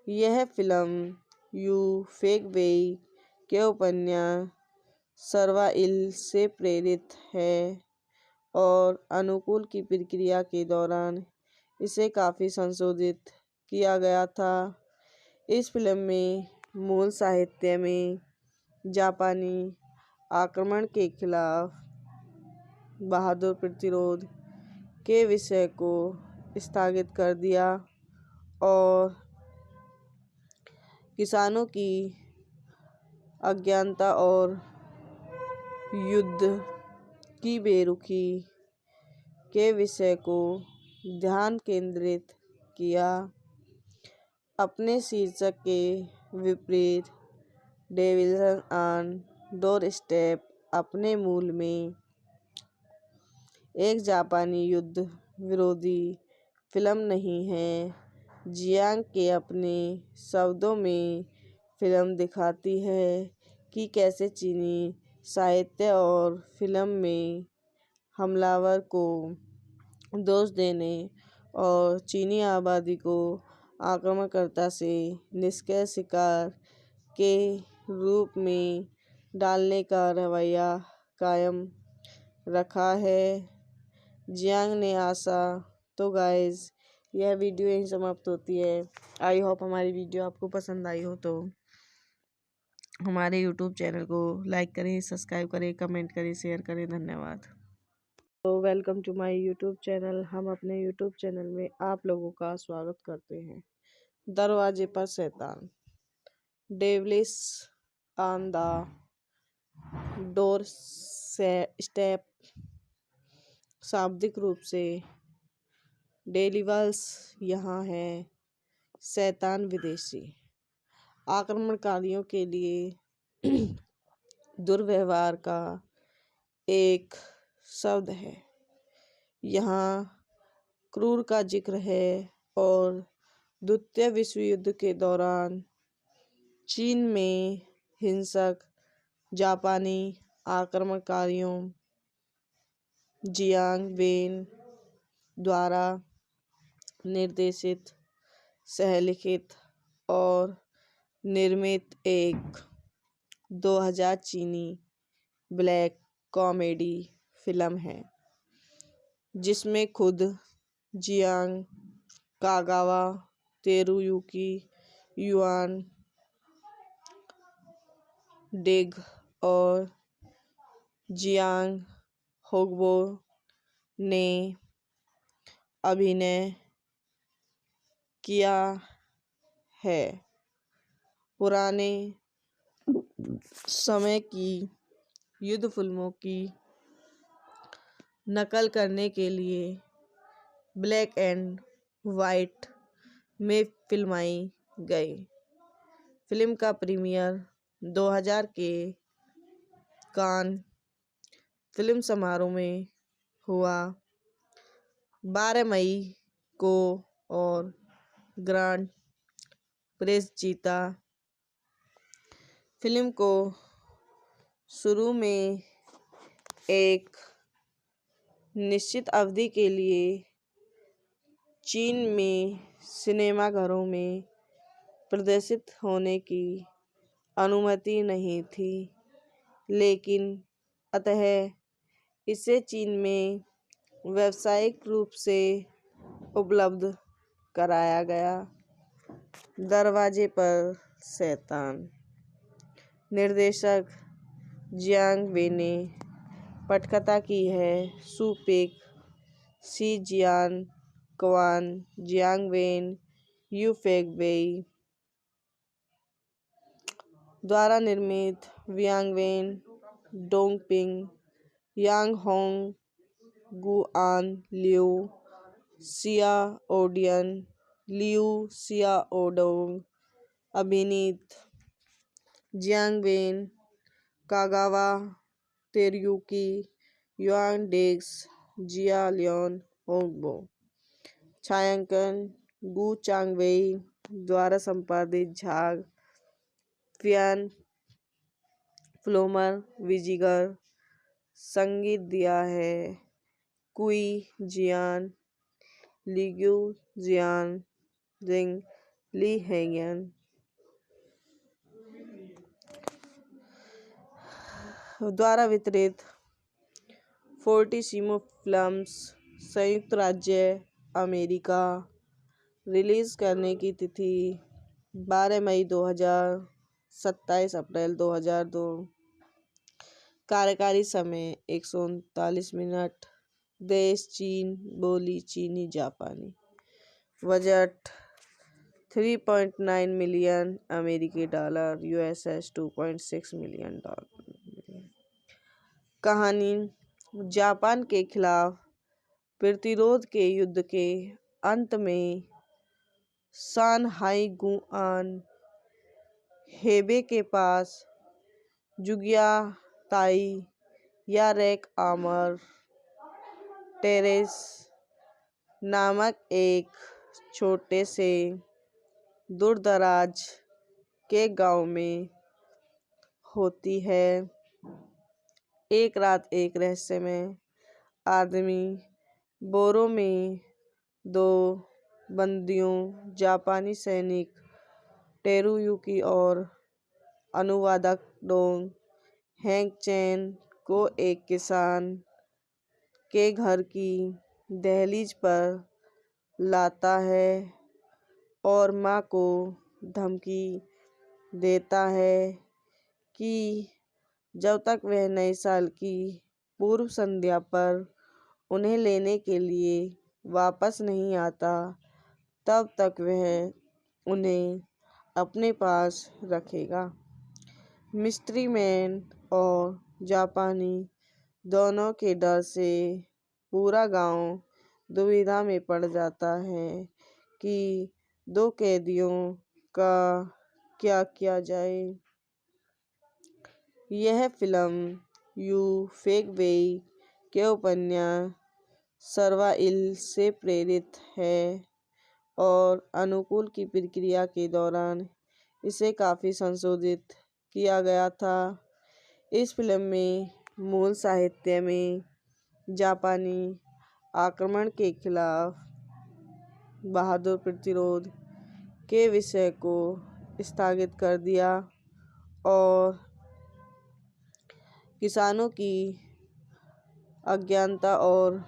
यह फिल्म यू फेक वेई के उपन्यास सर्वाइल से प्रेरित है और अनुकूल की प्रक्रिया के दौरान इसे काफ़ी संशोधित किया गया था। इस फिल्म में मूल साहित्य में जापानी आक्रमण के खिलाफ बहादुर प्रतिरोध के विषय को स्थगित कर दिया और किसानों की अज्ञानता और युद्ध की बेरुखी के विषय को ध्यान केंद्रित किया। अपने शीर्षक के विपरीत डेविल्स ऑन डोरस्टेप अपने मूल में एक जापानी युद्ध विरोधी फिल्म नहीं है। जियांग के अपने शब्दों में फिल्म दिखाती है कि कैसे चीनी साहित्य और फिल्म में हमलावर को दोष देने और चीनी आबादी को आक्रमणकर्ता से निष्क्रिय शिकार के रूप में डालने का रवैया कायम रखा है। जियांग ने आशा तो गाइस यह वीडियो यहीं समाप्त होती है। आई होप हमारी वीडियो आपको पसंद आई हो तो हमारे यूट्यूब चैनल को लाइक करें, सब्सक्राइब करें, कमेंट करें, शेयर करें। धन्यवाद। तो welcome to my YouTube channel. हम अपने यूट्यूब चैनल में आप लोगों का स्वागत करते हैं। दरवाजे पर शैतान, devils on the doorstep. शाब्दिक रूप से डेविल्स यहाँ है, शैतान विदेशी। आक्रमणकारियों के लिए दुर्व्यवहार का एक शब्द है। यहाँ क्रूर का जिक्र है और द्वितीय विश्व युद्ध के दौरान चीन में हिंसक जापानी आक्रमणकारियों जियांग वेन द्वारा निर्देशित, सहलिखित और निर्मित एक 2000 चीनी ब्लैक कॉमेडी फिल्म है, जिसमें खुद जियांग कागावा, तेरुयुकी युआन डेग और जियांग होगबो ने अभिनय किया है। पुराने समय की युद्ध फिल्मों की नकल करने के लिए ब्लैक एंड वाइट में फिल्माई गई। फिल्म का प्रीमियर 2000 के कान फिल्म समारोह में हुआ 12 मई को और ग्रांड प्रिक्स जीता। फिल्म को शुरू में एक निश्चित अवधि के लिए चीन में सिनेमाघरों में प्रदर्शित होने की अनुमति नहीं थी, लेकिन अंततः इसे चीन में व्यावसायिक रूप से उपलब्ध कराया गया। दरवाजे पर शैतान, निर्देशक जियांग वेन ने पटकथा की है। Su Pek, Shi Jian Quan, Jiang Wen, Yu Fek Wei द्वारा निर्मित। Wiang Wen, Dong Ping, Yang Hong, Guan Liu, Xia Odian, Liu Xiaodong अभिनीत। Jiang Wen, Kagawa, Teruyuki Yuan Degs, Jia Leon Hongbo. छायांकन Gu Changwei द्वारा संपादित। झाग फियान फ्लोमर विजिगर। संगीत दिया है कुई जियान, लिग्यू जियान, जिंग ली हेंगन द्वारा वितरित। फोर्टिसिमो फिल्म्स, संयुक्त राज्य अमेरिका। रिलीज करने की तिथि 12 मई 2000, 27 अप्रैल 2002। कार्यकारी समय 139 मिनट। देश चीन, बोली चीनी जापानी। बजट 3.9 मिलियन अमेरिकी डॉलर, यूएसएस $2.6 मिलियन। कहानी जापान के खिलाफ प्रतिरोध के युद्ध के अंत में शानहाई गुआन हेबे के पास जुगिया ताई या रैक आमर टेरेस नामक एक छोटे से दूरदराज के गांव में होती है। एक रात एक रहस्यमय आदमी बोरो में 2 बंदियों, जापानी सैनिक तेरुयुकी और अनुवादक डोंग हैंग चैन को एक किसान के घर की दहलीज पर लाता है और मां को धमकी देता है कि जब तक वह नए साल की पूर्व संध्या पर उन्हें लेने के लिए वापस नहीं आता तब तक वह उन्हें अपने पास रखेगा। मिस्ट्री मैन और जापानी दोनों के डर से पूरा गांव दुविधा में पड़ जाता है कि दो कैदियों का क्या किया जाए। यह फिल्म यू फेक वेई के उपन्यास सर्वाइल से प्रेरित है और अनुकूल की प्रक्रिया के दौरान इसे काफ़ी संशोधित किया गया था। इस फिल्म में मूल साहित्य में जापानी आक्रमण के खिलाफ बहादुर प्रतिरोध के विषय को स्थगित कर दिया और किसानों की अज्ञानता और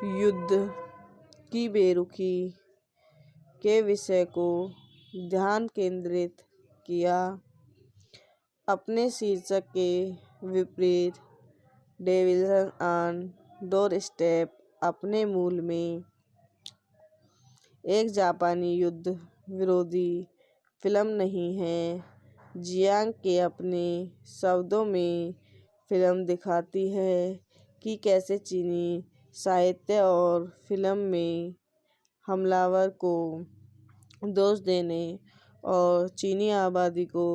युद्ध की बेरुखी के विषय को ध्यान केंद्रित किया। अपने शीर्षक के विपरीत डेविल्स ऑन डोरस्टेप अपने मूल में एक जापानी युद्ध विरोधी फिल्म नहीं है। जियांग के अपने शब्दों में फिल्म दिखाती है कि कैसे चीनी साहित्य और फिल्म में हमलावर को दोष देने और चीनी आबादी को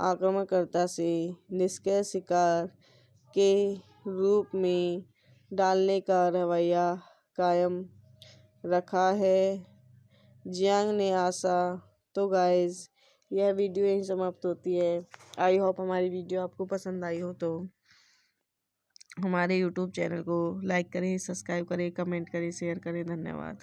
आक्रमणकर्ता से निष्क्रिय शिकार के रूप में डालने का रवैया कायम रखा है। जियांग ने आशा तो गाइस यह वीडियो यहीं समाप्त होती है। आई होप हमारी वीडियो आपको पसंद आई हो तो हमारे यूट्यूब चैनल को लाइक करें, सब्सक्राइब करें, कमेंट करें, शेयर करें। धन्यवाद।